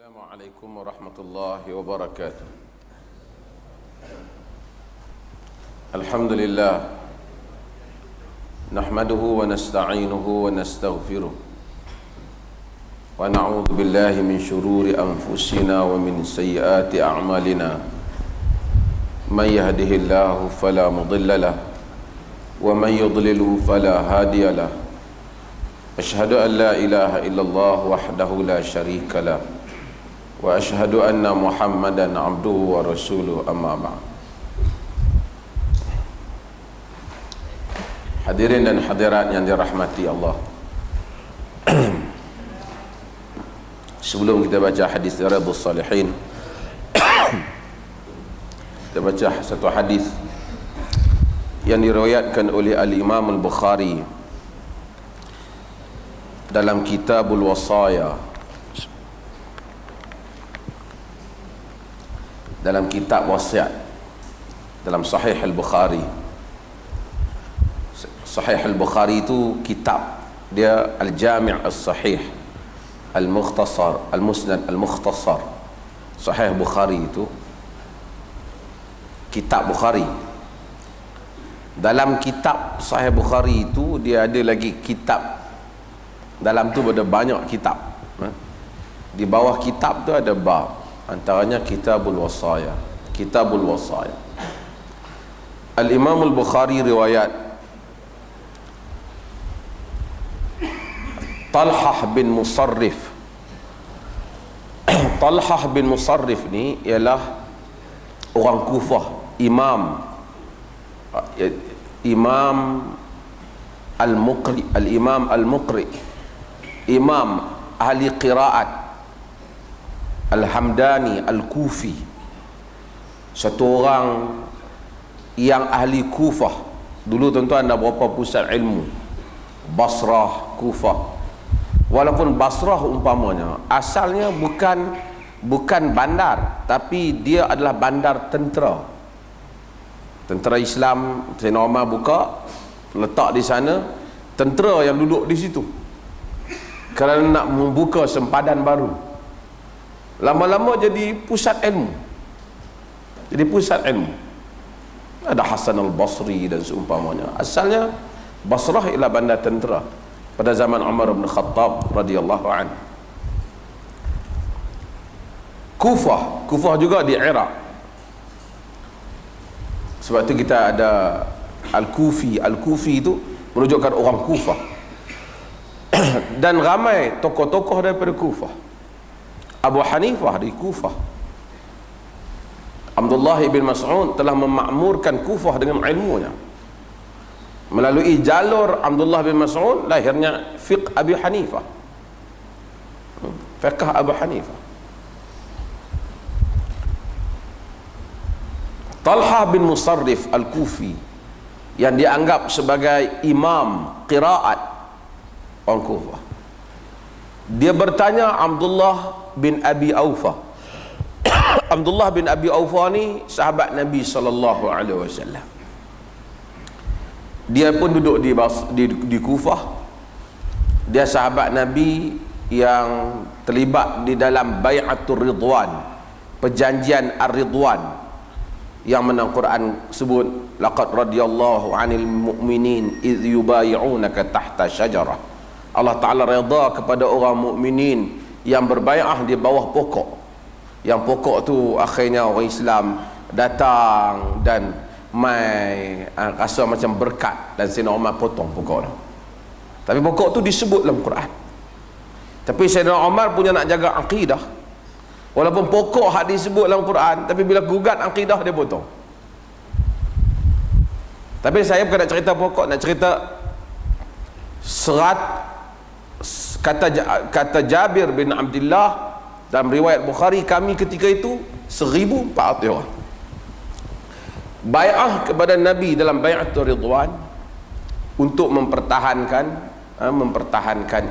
Assalamualaikum warahmatullahi wabarakatuh. Alhamdulillah, nahmaduhu wa nasta'inuhu wa nastaghfiruh, wa na'udzu billahi min shururi anfusina wa min sayyiati a'malina. Man yahdihillahu fala mudilla lahu wa man yudlilhu fala hadiya lahu. Asyhadu an la ilaha illallah wahdahu la syarika lah, wa asyhadu anna Muhammadan abduhu wa rasuluhu, amma ba'd. Hadirin dan hadirat yang dirahmati Allah, sebelum kita baca hadis Riyadhus Shalihin, kita baca satu hadis yang diriwayatkan oleh Al-Imam Al-Bukhari dalam Kitabul Wasaya, dalam kitab wasiat, dalam Sahih Al-Bukhari. Sahih Al-Bukhari itu kitab dia Al-Jami' As-Sahih Al-Mukhtasar Al-Musnad Al-Mukhtasar. Sahih Bukhari itu kitab Bukhari. Dalam kitab Sahih Bukhari itu dia ada lagi kitab, dalam tu ada banyak kitab. Di bawah kitab tu ada bab, antaranya Kitabul Wasaya. Kitabul Wasaya, Al-Imam Al-Bukhari riwayat Talhah bin Musarrif. Talhah bin Musarrif ni ialah orang Kufah, Imam Al-Muqri, Al-Imam Al-Muqri, Imam ahli qiraat Al-Hamdani Al-Kufi, satu orang yang ahli Kufah. Dulu tuan-tuan ada berapa pusat ilmu, Basrah, Kufah. Walaupun Basrah umpamanya asalnya bukan bandar, tapi dia adalah bandar tentera Islam. Sayyidina Umar buka, letak di sana, tentera yang duduk di situ kerana nak membuka sempadan baru. Lama-lama jadi pusat ilmu. Ada Hasan Al-Basri dan seumpamanya. Asalnya Basrah ialah bandar tentera pada zaman Umar bin Khattab radhiyallahu anhu. Kufah juga di Iraq. Sebab tu kita ada Al-Kufi itu menunjukkan orang Kufah. Dan ramai tokoh-tokoh daripada Kufah. Abu Hanifah di Kufah. Abdullah bin Mas'ud telah memakmurkan Kufah dengan ilmunya. Melalui jalur Abdullah bin Mas'ud lahirnya fiqh Abu Hanifah. Fiqh Abu Hanifah. Talhah bin Musarrif Al-Kufi yang dianggap sebagai imam qiraat orang Kufah. Dia bertanya Abdullah bin Abi Aufa. Abdullah bin Abi Aufa ni sahabat Nabi sallallahu alaihi wasallam. Dia pun duduk di Kufah. Dia sahabat Nabi yang terlibat di dalam Bai'atul Ridwan, perjanjian Ar-Ridwan, yang mana Quran sebut laqad radiyallahu 'anil mu'minin idh yubayi'unaka tahta syajarah. Allah Ta'ala redha kepada orang mukminin yang berbai'ah di bawah pokok. Yang pokok tu akhirnya orang Islam datang dan rasa macam berkat, dan Sayyidina Umar potong pokok tu. Tapi pokok tu disebut dalam Quran. Tapi Sayyidina Umar punya nak jaga akidah. Walaupun pokok hak disebut dalam Quran, tapi bila gugat akidah dia potong. Tapi saya bukan nak cerita pokok, nak cerita kata Jabir bin Abdullah dalam riwayat Bukhari, kami ketika itu 1,400 orang bai'ah kepada Nabi dalam Bai'atul Ridwan untuk mempertahankan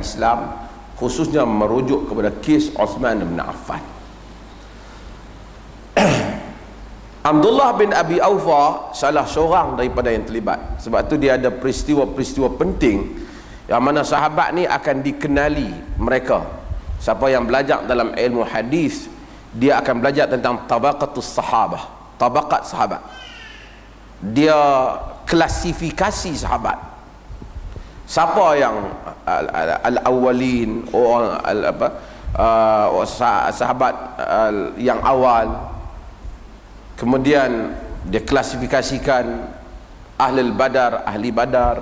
Islam, khususnya merujuk kepada kes Uthman bin Affan. Abdullah bin Abi Aufa salah seorang daripada yang terlibat. Sebab tu dia ada peristiwa-peristiwa penting yang mana sahabat ni akan dikenali mereka Siapa yang belajar dalam ilmu hadis, dia akan belajar tentang tabaqatus sahabah, tabaqat sahabat. Dia klasifikasi sahabat. Siapa yang al-awwalin, orang sahabat yang awal. Kemudian dia klasifikasikan ahli badar, ahli badar.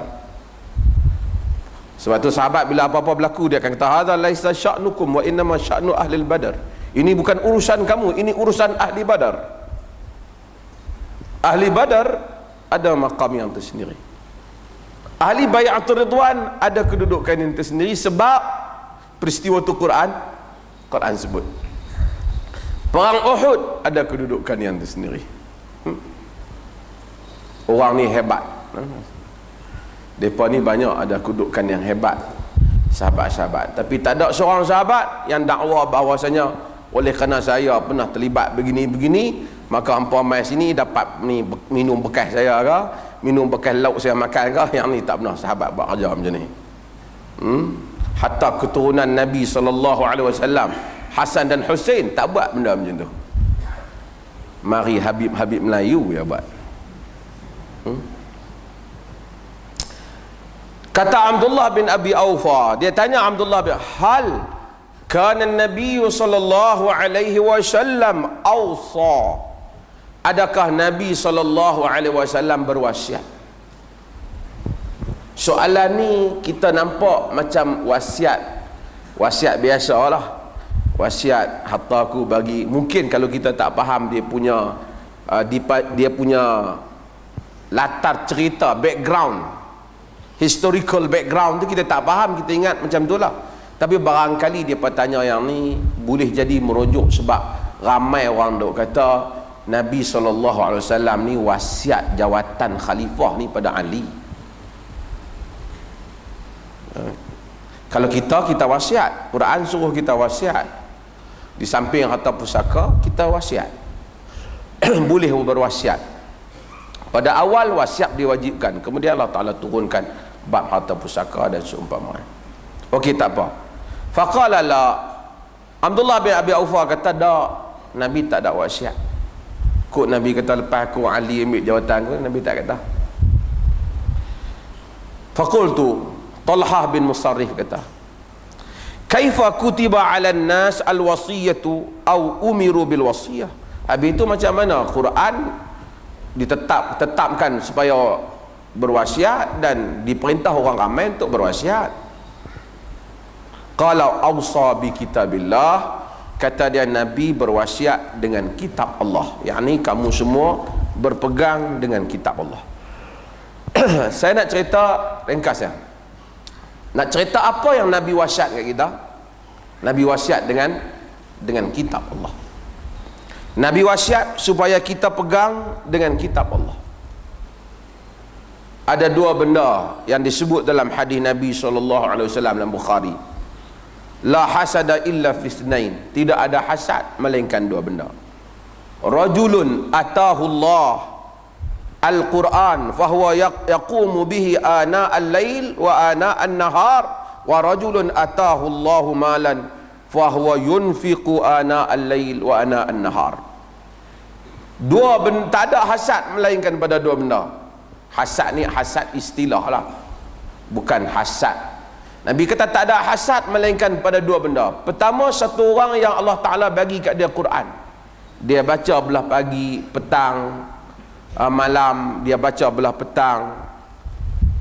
Sebab tu sahabat bila apa-apa berlaku, dia akan kata hadza laisa sya'nukum wa innama sya'nu ahli badar. Ini bukan urusan kamu, ini urusan ahli badar. Ahli badar ada maqam yang tersendiri. Ahli bai'atul ridwan ada kedudukan yang tersendiri sebab peristiwa tu Quran sebut. Perang Uhud ada kedudukan yang tersendiri. Orang ni hebat. Mereka ni banyak ada kedudukan yang hebat, sahabat-sahabat. Tapi tak ada seorang sahabat yang dakwa bahawasanya oleh kerana saya pernah terlibat begini-begini, maka hampa mai sini dapat ni minum bekas saya ke, minum bekas lauk saya makan ke. Yang ni tak pernah sahabat buat kerja macam ni. Hatta keturunan Nabi SAW, Hasan dan Husain, tak buat benda macam tu. Mari Habib-Habib Melayu ya buat. Kata Abdullah bin Abi Aufa, dia tanya Abdullah bin, hal kana Nabi sallallahu alaihi wasallam awsa, adakah Nabi sallallahu alaihi wasallam berwasiat? Soalan ni kita nampak macam wasiat biasalah, wasiat harta aku bagi. Mungkin kalau kita tak faham dia punya latar cerita, background, historical background tu, kita tak faham, kita ingat macam tu lah. Tapi barangkali dia bertanya yang ni boleh jadi merujuk sebab ramai orang duk kata Nabi SAW ni wasiat jawatan khalifah ni pada Ali. Kalau kita wasiat, Quran suruh kita wasiat. Di samping harta pusaka, kita wasiat. Boleh berwasiat. Pada awal wasiat diwajibkan, kemudian Allah Ta'ala turunkan bab harta pusaka dan seumpama. Okey, tak apa. Faqala la, Abdullah bin Abi Aufa kata, dak, Nabi tak ada wasiat. Kok Nabi kata lepas aku Ali ambil jawatan aku, Nabi tak kata. Faqultu, Talhah bin Musarrif kata, kaifa kutiba 'alan nas al-wasiyatu aw umiru bil wasiyah? Habis itu macam mana Quran ditetapkan supaya berwasiat dan diperintah orang ramai untuk berwasiat? Qala awsa bi kitabillah, kata dia Nabi berwasiat dengan kitab Allah, yakni kamu semua berpegang dengan kitab Allah. Saya nak cerita ringkas ya. Nak cerita apa yang Nabi wasiat kat kita? Nabi wasiat dengan kitab Allah. Nabi wasiat supaya kita pegang dengan kitab Allah. Ada dua benda yang disebut dalam hadis Nabi SAW dalam Bukhari. La hasada illa fisnain. Tidak ada hasad melainkan dua benda. Rajulun atahu Allah Al-Quran fahuwa yaqumu bihi ana al-lail wa ana an-nahar, wa rajulun atahu Allahu malan fahuwa yunfiqu ana al-lail wa ana an-nahar. Dua benda, tak ada hasad melainkan pada dua benda. Hasad ni hasad istilah lah, bukan hasad. Nabi kata tak ada hasad melainkan pada dua benda. Pertama, satu orang yang Allah Ta'ala bagi kat dia Quran, dia baca belah pagi, petang, malam, dia baca belah petang,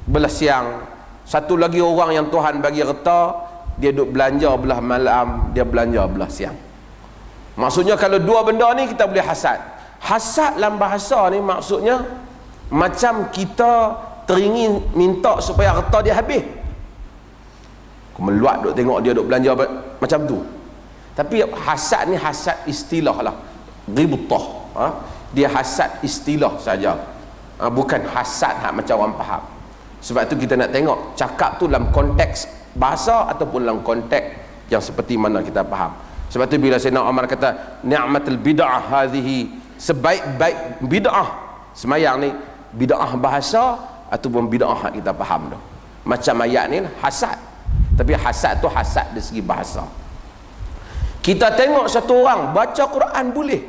belah siang. Satu lagi orang yang Tuhan bagi harta, dia duk belanja belah malam, dia belanja belah siang. Maksudnya kalau dua benda ni kita boleh hasad. Hasad dalam bahasa ni maksudnya macam kita teringin minta supaya harta dia habis. Meluat duk tengok dia duk belanja macam tu. Tapi hasad ni hasad istilah lah, ghibtah, dia hasad istilah saja, bukan hasad macam orang faham. Sebab tu kita nak tengok cakap tu dalam konteks bahasa ataupun dalam konteks yang seperti mana kita faham. Sebab tu bila Sayyidina Umar kata ni'matul bid'ah hadhihi, sebaik-baik bid'ah semayang ni, bid'ah bahasa ataupun bid'ah kita faham tu. Macam ayat ni hasad, tapi hasad tu hasad dari segi bahasa. Kita tengok satu orang baca Quran boleh.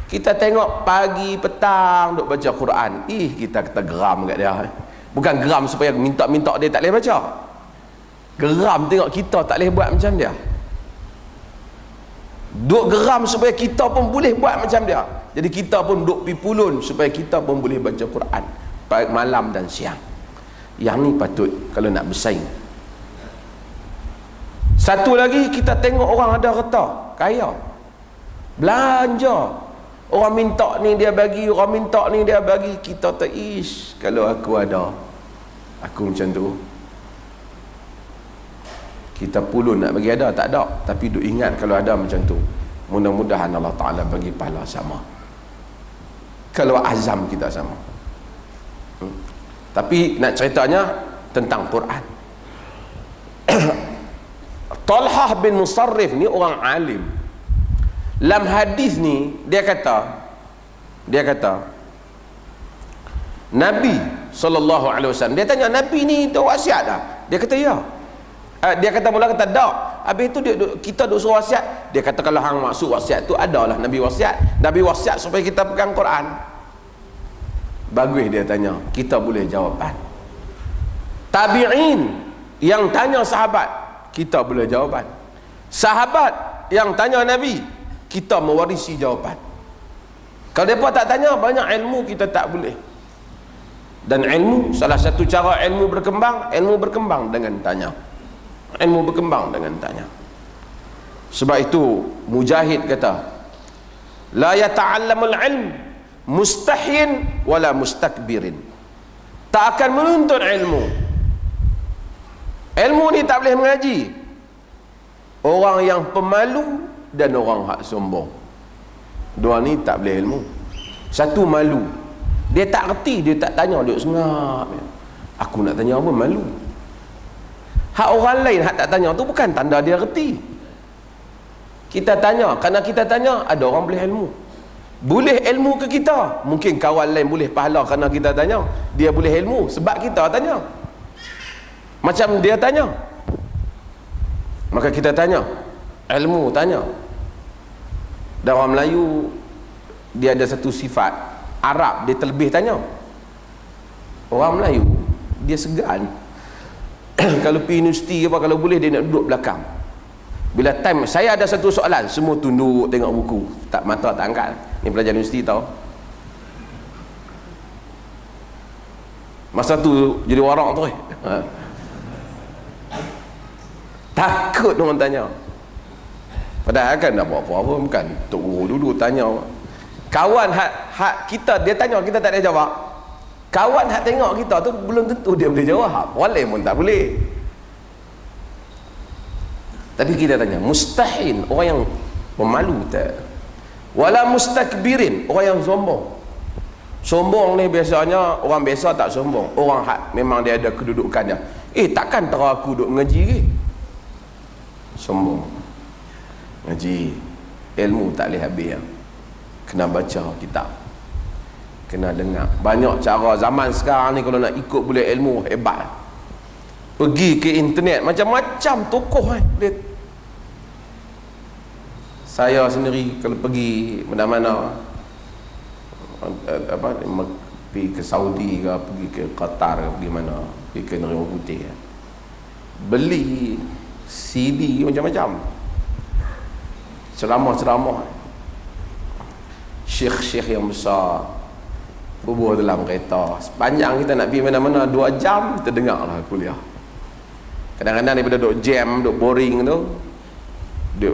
Kita tengok pagi petang duk baca Quran, kita kata geram kat dia. Bukan geram supaya minta-minta dia tak boleh baca. Geram tengok kita tak boleh buat macam dia. Duk geram supaya kita pun boleh buat macam dia. Jadi kita pun duk pipulun supaya kita pun boleh baca Quran baik malam dan siang. Yang ni patut kalau nak bersaing. Satu lagi, kita tengok orang ada harta, kaya, belanja, orang minta ni dia bagi, orang minta ni dia bagi, kita tak kalau aku ada, aku macam tu. Kita pulun nak bagi ada, tak ada, tapi duk ingat kalau ada macam tu. Mudah-mudahan Allah Ta'ala bagi pahala sama, kalau azam kita sama. Tapi nak ceritanya tentang Quran. Talhah bin Musarrif ni orang alim. Dalam hadis ni dia kata Nabi SAW, dia tanya Nabi ni tu wasiat dah? Dia kata ya. Dia kata mula kata tak. Habis tu kita duk suruh wasiat. Dia kata kalau hang maksud wasiat tu adalah Nabi wasiat. Nabi wasiat supaya kita pegang Quran. Bagus dia tanya, kita boleh jawapan. Tabi'in yang tanya sahabat, kita boleh jawapan. Sahabat yang tanya Nabi, kita mewarisi jawapan. Kalau mereka tak tanya, banyak ilmu kita tak boleh. Dan ilmu, salah satu cara ilmu berkembang dengan tanya. Ilmu berkembang dengan tanya. Sebab itu Mujahid kata, la yata'allamul ilm mustahyin wala mustakbirin. Tak akan menuntut ilmu ni tak boleh mengaji orang yang pemalu dan orang hak sombong. Dua ni tak boleh ilmu. Satu malu, dia tak reti, dia tak tanya, dia sengap. Aku nak tanya apa, malu. Hak orang lain hak tak tanya tu bukan tanda dia reti. Kita tanya, kerana kita tanya ada orang boleh ilmu. Boleh ilmu ke kita? Mungkin kawan lain boleh pahala kerana kita tanya. Dia boleh ilmu sebab kita tanya. Macam dia tanya, maka kita tanya. Ilmu tanya. Dan orang Melayu dia ada satu sifat. Arab dia terlebih tanya. Orang Melayu dia segan. Kalau pergi universiti apa, kalau boleh dia nak duduk belakang. Bila time saya ada satu soalan, semua tunduk tengok buku, tak mata tak angkat. Ni pelajar universiti tahu. Masa tu jadi warak tu takut orang tanya. Padahal kan nak buat apa-apa, bukan tok guru dulu tanya. Kawan hak kita dia tanya, kita tak ada jawab. Kawan hak tengok kita tu belum tentu dia boleh jawab. Orang lain pun tak boleh. Tapi kita tanya, mustahil, orang yang pemalu tak. Wala mustakbirin, orang yang sombong. Sombong ni biasanya orang biasa tak sombong. Orang hak memang dia ada kedudukannya. Takkan tera aku duk mengaji ke? Sombong. Ngaji, ilmu tak boleh habis ya. Kena baca kitab, kena dengar. Banyak cara zaman sekarang ni kalau nak ikut boleh ilmu hebat. Pergi ke internet, macam-macam tokoh saya sendiri kalau pergi mana-mana, pergi ke Saudi ke, pergi ke Qatar ke, pergi mana, pergi ke Negeri Orang Putih, beli CD macam-macam, ceramah-ceramah syekh-syekh yang besar berbual dalam kereta. Sepanjang kita nak pergi mana-mana 2 jam kita dengar lah kuliah. Kadang-kadang daripada duk jam, duk boring tu,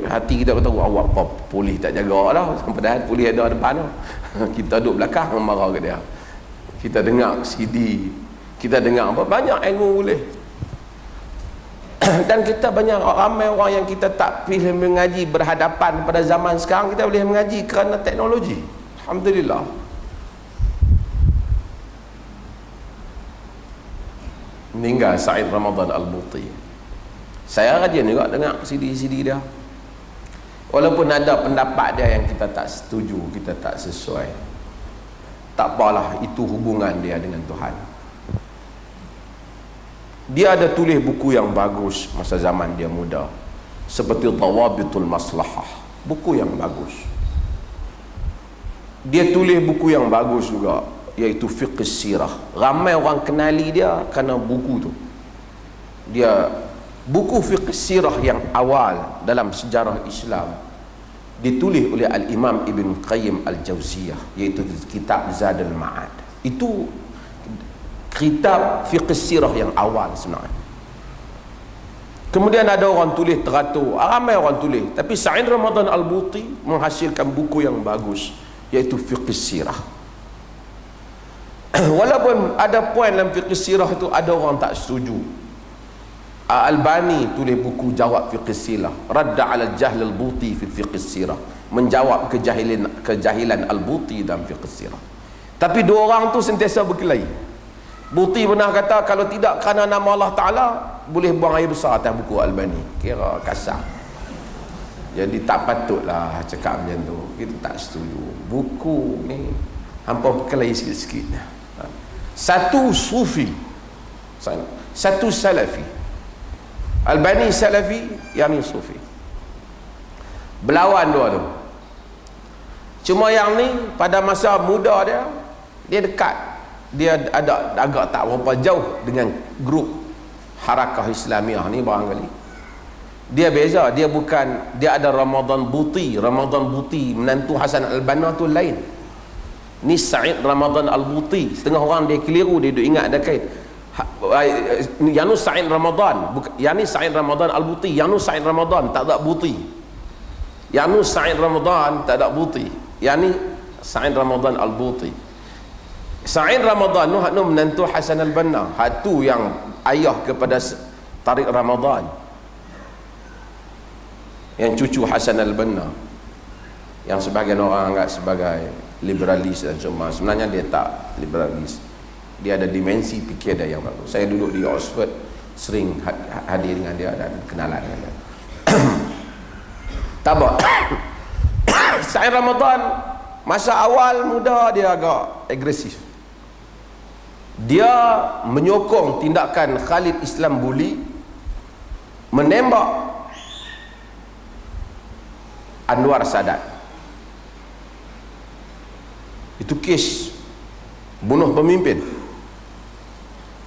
hati kita kata awak apa polis tak jaga lah, padahal polis ada depan tu. Kita duduk belakang marah ke dia. Kita dengar CD, kita dengar apa, banyak ilmu boleh. Dan kita banyak ramai orang yang kita tak pilih mengaji berhadapan pada zaman sekarang, kita boleh mengaji kerana teknologi. Alhamdulillah. Meninggal Said Ramadan Al-Buti. Saya rajin juga dengar CD-CD dia. Walaupun ada pendapat dia yang kita tak setuju, kita tak sesuai, tak apalah, itu hubungan dia dengan Tuhan. Dia ada tulis buku yang bagus masa zaman dia muda. seperti Dawabitul Maslahah, buku yang bagus. Dia tulis buku yang bagus juga, iaitu Fiqh Sirah. Ramai orang kenali dia kerana buku tu. Dia buku Fiqh Sirah yang awal dalam sejarah Islam ditulis oleh Al-Imam Ibn Qayyim Al-Jauziyah, iaitu kitab Zadul Ma'ad. Itu kitab Fiqh Sirah yang awal sebenarnya. Kemudian ada orang tulis teratur, ramai orang tulis, tapi Sa'id Ramadan Al-Buti menghasilkan buku yang bagus, iaitu Fiqh Sirah. Walaupun ada poin dalam Fiqh Sirah itu ada orang tak setuju. Al-Albani tulis buku jawab Fiqh Sirah, Radda 'ala al-Jahl Al-Buti fi Fiqh Sirah, menjawab kejahilan Al-Buti dalam Fiqh Sirah. Tapi dua orang tu sentiasa berkelahi. Buti pernah kata kalau tidak kerana nama Allah Ta'ala boleh buang air besar atas buku Al-Albani. Kira kasar. Jadi tak patutlah cakap macam tu. Kita tak setuju. Buku ni hampa berkelahi sikit-sikit. Satu sufi, satu salafi. Al-Albani salafi, yang ni sufi. Berlawan dua tu. Cuma yang ni pada masa muda dia dekat. Dia ada agak tak berapa jauh dengan grup Harakah Islamiah ni barangkali. Dia beza, dia bukan, dia ada Ramadan Buti. Ramadan Buti menantu Hasan Al-Banna tu lain. Ni Sa'id Ramadan Al-Buti. Setengah orang dia keliru, dia duk ingat ada kait. Yang ni Sa'id Ramadan, yang ni Sa'id Ramadan Al-Buti. Yang ni Sa'id Ramadan tak ada Buti. Yang ni Sa'id Ramadan tak ada Buti. Yang ni Sa'id Ramadan Al-Buti. Sa'id Ramadan nu menantu Hasan Al-Banna, hatu yang ayah kepada Tariq Ramadan, yang cucu Hasan Al-Banna, yang sebagian orang anggap sebagai liberalis dan semua. Sebenarnya dia tak liberalis, dia ada dimensi fikir dia yang bagus. Saya duduk di Oxford, sering hadir dengan dia dan kenalan dengan dia. Tabak Sa'id Ramadan masa awal muda dia agak agresif. Dia menyokong tindakan Khalid Islam Buli menembak Anwar Sadat. Itu kes bunuh pemimpin.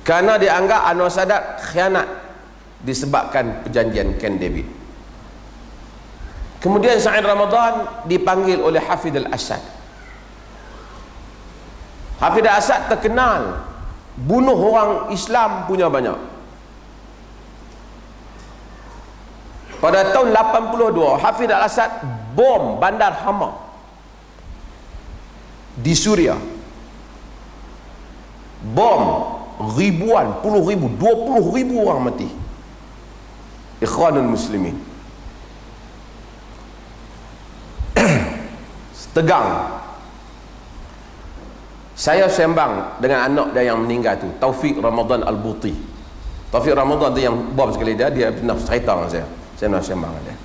Kerana dianggap Anwar Sadat khianat disebabkan perjanjian Camp David. Kemudian Sa'id Ramadan dipanggil oleh Hafidh Al-Asad. Hafidh Al-Asad terkenal bunuh orang Islam punya banyak. Pada tahun 82 Hafidh Al-Asad bom bandar Hama di Suria. Bom ribuan, puluh ribu, 20 ribu orang mati. Ikhwanul Muslimin. Tegang. Saya sembang dengan anak dia yang meninggal tu, Taufik Ramadan Al-Buti. Taufik Ramadan tu yang bom sekali dia pernah cerita dengan saya. Saya nak sembang dengan dia.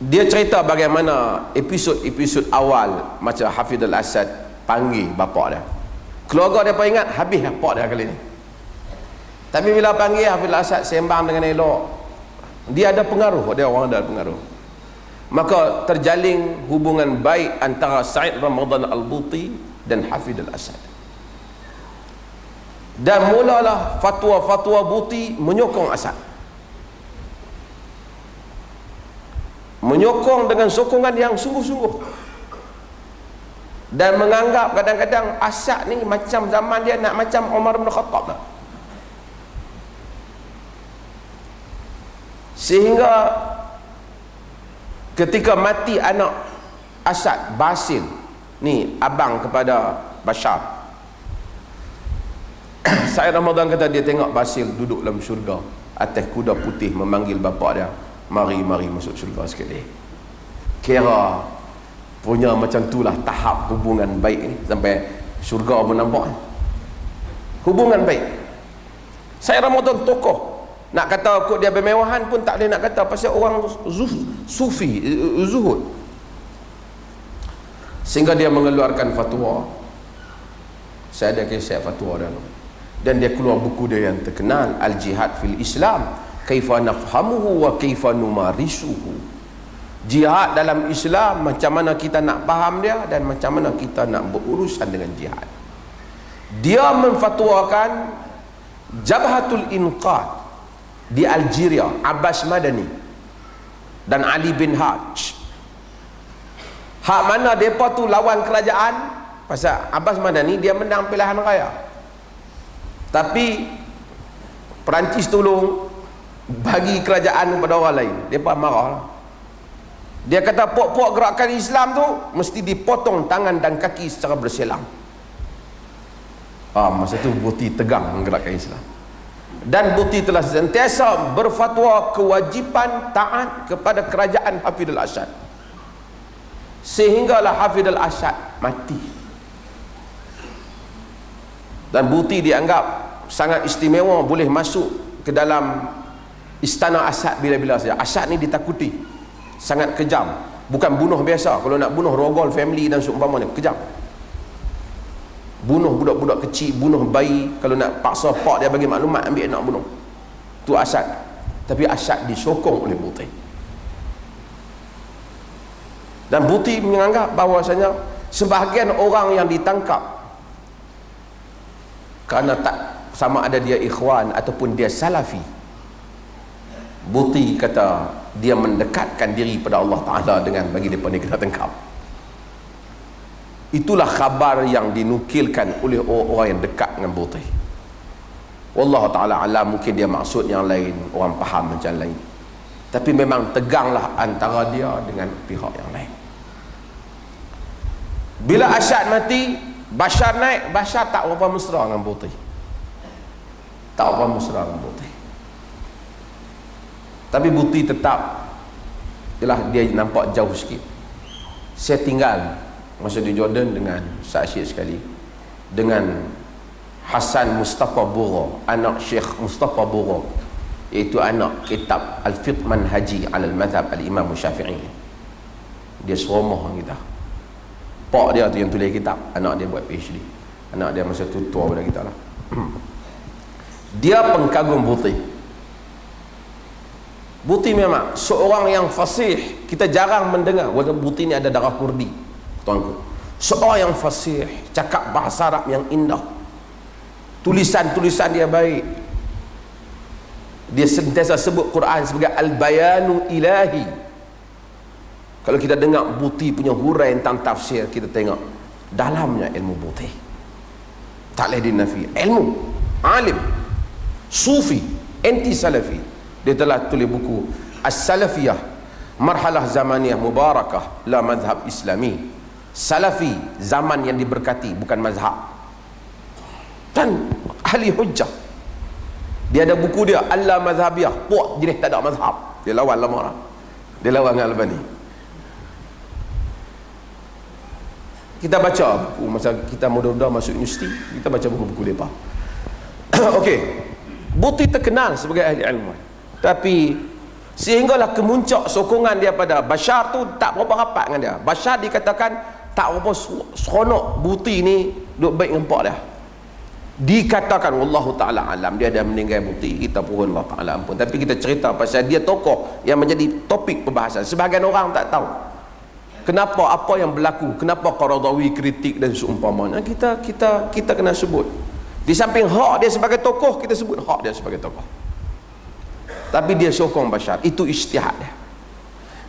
Dia cerita bagaimana episod awal macam Hafidh Al-Asad panggil bapak dia. Keluarga dia pun ingat habis bapak dia kali ni. Tapi bila panggil Hafidh Al-Asad sembang dengan elok, dia ada pengaruh, dia orang ada pengaruh. Maka terjalin hubungan baik antara Sa'id Ramadan Al-Buti dan Hafidh Al-Asad. Dan mulalah fatwa-fatwa Buti menyokong Asad. Menyokong dengan sokongan yang sungguh-sungguh. Dan menganggap kadang-kadang Asad ni macam zaman dia nak macam Umar bin Khattab lah. Sehingga ketika mati anak Asad, Basil ni abang kepada Bashar, Sa'id Ramadan kata dia tengok Basil duduk dalam syurga atas kuda putih memanggil bapa dia, mari masuk syurga sekali. Kira punya macam itulah tahap hubungan baik ni sampai syurga pun nampak. Hubungan baik. Sa'id Ramadan tokoh. Nak kata kok dia bermewahan pun tak boleh nak kata, pasal orang sufi, zuhud. Sehingga dia mengeluarkan fatwa. Saya ada kisah fatwa dia. Dan dia keluar buku dia yang terkenal, Al-Jihad fil Islam, Kaifa nafhamuhu wa kaifa numarisuhu. Jihad dalam Islam, macam mana kita nak faham dia dan macam mana kita nak berurusan dengan jihad. Dia menfatwakan Jabhatul Inqad di Algeria, Abbas Madani dan Ali bin Haj. Hak mana mereka tu lawan kerajaan. Pasal Abbas Madani dia menang pilihan raya, tapi Perancis tolong bagi kerajaan kepada orang lain. Mereka marah lah. Dia kata puak-puak gerakan Islam tu mesti dipotong tangan dan kaki secara berselang. Masa tu Buti tegang menggerakkan Islam, dan Buti telah sentiasa berfatwa kewajipan taat kepada kerajaan Hafidh al-Assad, sehinggalah Hafidh al-Assad mati. Dan Buti dianggap sangat istimewa, boleh masuk ke dalam istana Assad bila-bila saja. Assad ni ditakuti, sangat kejam, bukan bunuh biasa. Kalau nak bunuh rogol family dan seumpamanya, kejam. Bunuh budak-budak kecil, bunuh bayi. Kalau nak paksa pak dia bagi maklumat, ambil nak bunuh. Tu Assad. Tapi Assad disokong oleh Buti. Dan Buti menganggap bahawasanya sebahagian orang yang ditangkap kerana tak sama ada dia ikhwan ataupun dia salafi, Buti kata dia mendekatkan diri pada Allah Ta'ala dengan bagi mereka ni kena tangkap. Itulah khabar yang dinukilkan oleh orang yang dekat dengan Buti. Wallahu ta'ala alam, mungkin dia maksud yang lain, orang faham macam lain. Tapi memang teganglah antara dia dengan pihak yang lain. Bila Assad mati, Bashar naik. Bashar tak berapa mesra dengan Buti. Tak berapa mesra dengan Buti. Tapi Buti tetap, ialah dia nampak jauh sikit. Saya tinggal masa di Jordan dengan saksi sekali, dengan Hasan Mustafa Bura, anak Syekh Mustafa Bura, iaitu anak kitab Al-Fiqh Manhaji al-Madhab al-Imam Syafi'i. Dia serumah dengan kita. Pak dia tu yang tulis kitab, anak dia buat PhD. Anak dia masa tu tua pada kita lah. Dia pengkagum Buti. Buti memang seorang yang fasih. Kita jarang mendengar, walaupun Buti ni ada darah Kurdi, tuanku. Seorang yang fasih, cakap bahasa Arab yang indah, tulisan-tulisan dia baik. Dia sentiasa sebut Quran sebagai Al-Bayanu Ilahi. Kalau kita dengar Buti punya hurai tentang tafsir, kita tengok dalamnya ilmu Buti, tak boleh dinafi. Ilmu, alim, sufi, anti salafi. Dia telah tulis buku As-Salafiyah, Marhalah Zamaniyah Mubarakah La Madhab Islami. Salafi, zaman yang diberkati, bukan mazhab. Dan ahli hujjah. Dia ada buku dia Alla Madhabiyah, puak jenis tak ada mazhab. Dia lawan lama lah. Dia lawan dengan Albani. Kita baca buku masa kita muda-muda masuk universiti, kita baca buku-buku mereka. Okey, Buti terkenal sebagai ahli ilmu, tapi sehinggalah kemuncak sokongan dia pada Bashar tu tak berapa rapat dengan dia. Bashar dikatakan tak berapa seronok Buti ni duk baik dengan pak dia. Dikatakan wallahu ta'ala alam, dia dah meninggal Buti, kita pun Allah ta'ala ampun. Tapi kita cerita pasal dia tokoh yang menjadi topik perbahasan. Sebahagian orang tak tahu kenapa, apa yang berlaku, kenapa Qaradawi kritik dan seumpamanya. Kita kena sebut. Di samping hak dia sebagai tokoh, kita sebut hak dia sebagai tokoh. Tapi dia sokong Bashar, itu ijtihad dia.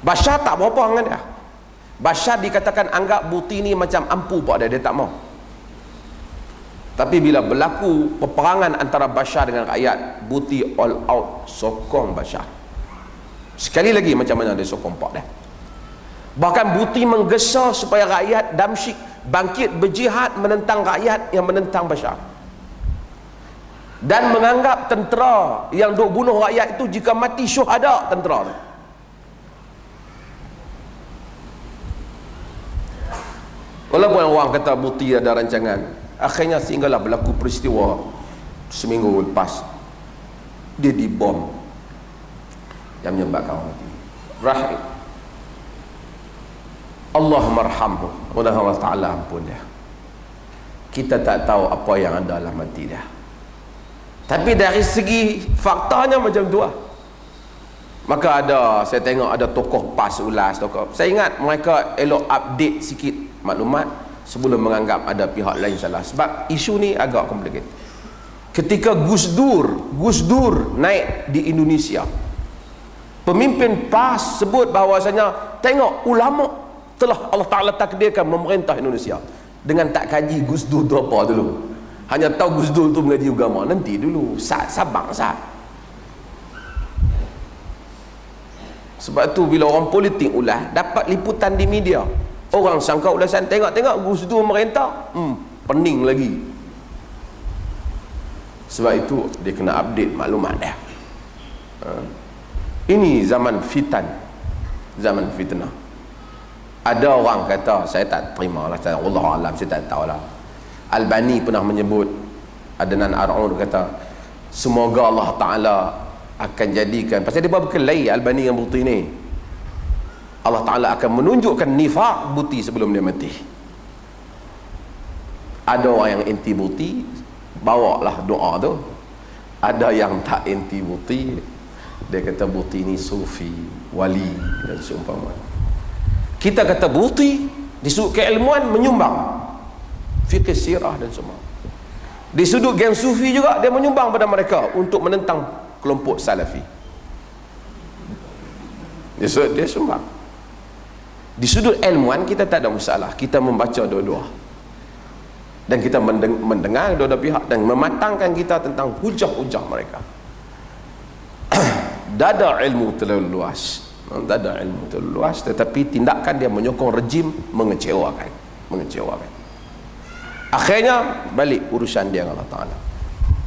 Bashar tak berapa dengan dia. Bashar dikatakan anggap Buti ni macam ampu pak dia tak mau. Tapi bila berlaku peperangan antara Bashar dengan rakyat, Buti all out sokong Bashar. Sekali lagi macam mana dia sokong pak dia. Bahkan Buti menggesa supaya rakyat Damsyik bangkit berjihad menentang rakyat yang menentang Bashar, dan menganggap tentera yang duk bunuh rakyat itu jika mati syuhada tentera tu. Walaupun orang kata Buti ada rancangan, akhirnya sehinggalah berlaku peristiwa seminggu lepas dia dibom yang menyebabkan orang mati. Rahim Allah marhamhu, mudah-mudahan Allah Ta'ala ampun dia. Kita tak tahu apa yang ada dalam hati dia. Tapi dari segi faktanya macam tu lah. Maka saya tengok ada tokoh PAS ulas, tokoh. Saya ingat mereka elok update sikit maklumat sebelum menganggap ada pihak lain salah. Sebab isu ni agak complicated. Ketika Gus Dur naik di Indonesia, pemimpin PAS sebut bahawasanya tengok ulama telah Allah Ta'ala takdirkan memerintah Indonesia. Dengan tak kaji Gus Dur tu apa dulu, hanya tahu Gus Dur tu mengaji agama. Nanti dulu sabar. Sebab tu bila orang politik ulas dapat liputan di media, orang sangka ulasan tengok Gus Dur merintah, pening lagi. Sebab itu dia kena update maklumat dia. Ini zaman fitnah. Ada orang kata, saya tak terima lah, Allah Alam, saya tak tahu lah. Albani pernah menyebut, Adnan Ar'ud kata, semoga Allah Ta'ala akan jadikan, pasal dia berkelahi Albani yang Buti ni, Allah Ta'ala akan menunjukkan nifaq Buti sebelum dia mati. Ada orang yang anti Buti, bawalah doa tu. Ada yang tak anti Buti, dia kata Buti ni sufi, wali dan seumpama. Kita kata Buti di sudut keilmuan menyumbang fikih sirah dan semua. Di sudut geng sufi juga dia menyumbang pada mereka untuk menentang kelompok salafi. Dia sumbang. Di sudut ilmuan kita tak ada masalah, kita membaca dua-dua dan kita mendengar dua-dua pihak dan mematangkan kita tentang hujah-hujah mereka. Dada ilmu terlalu luas, tetapi tindakan dia menyokong rejim mengecewakan. Akhirnya balik urusan dia dengan Allah Ta'ala.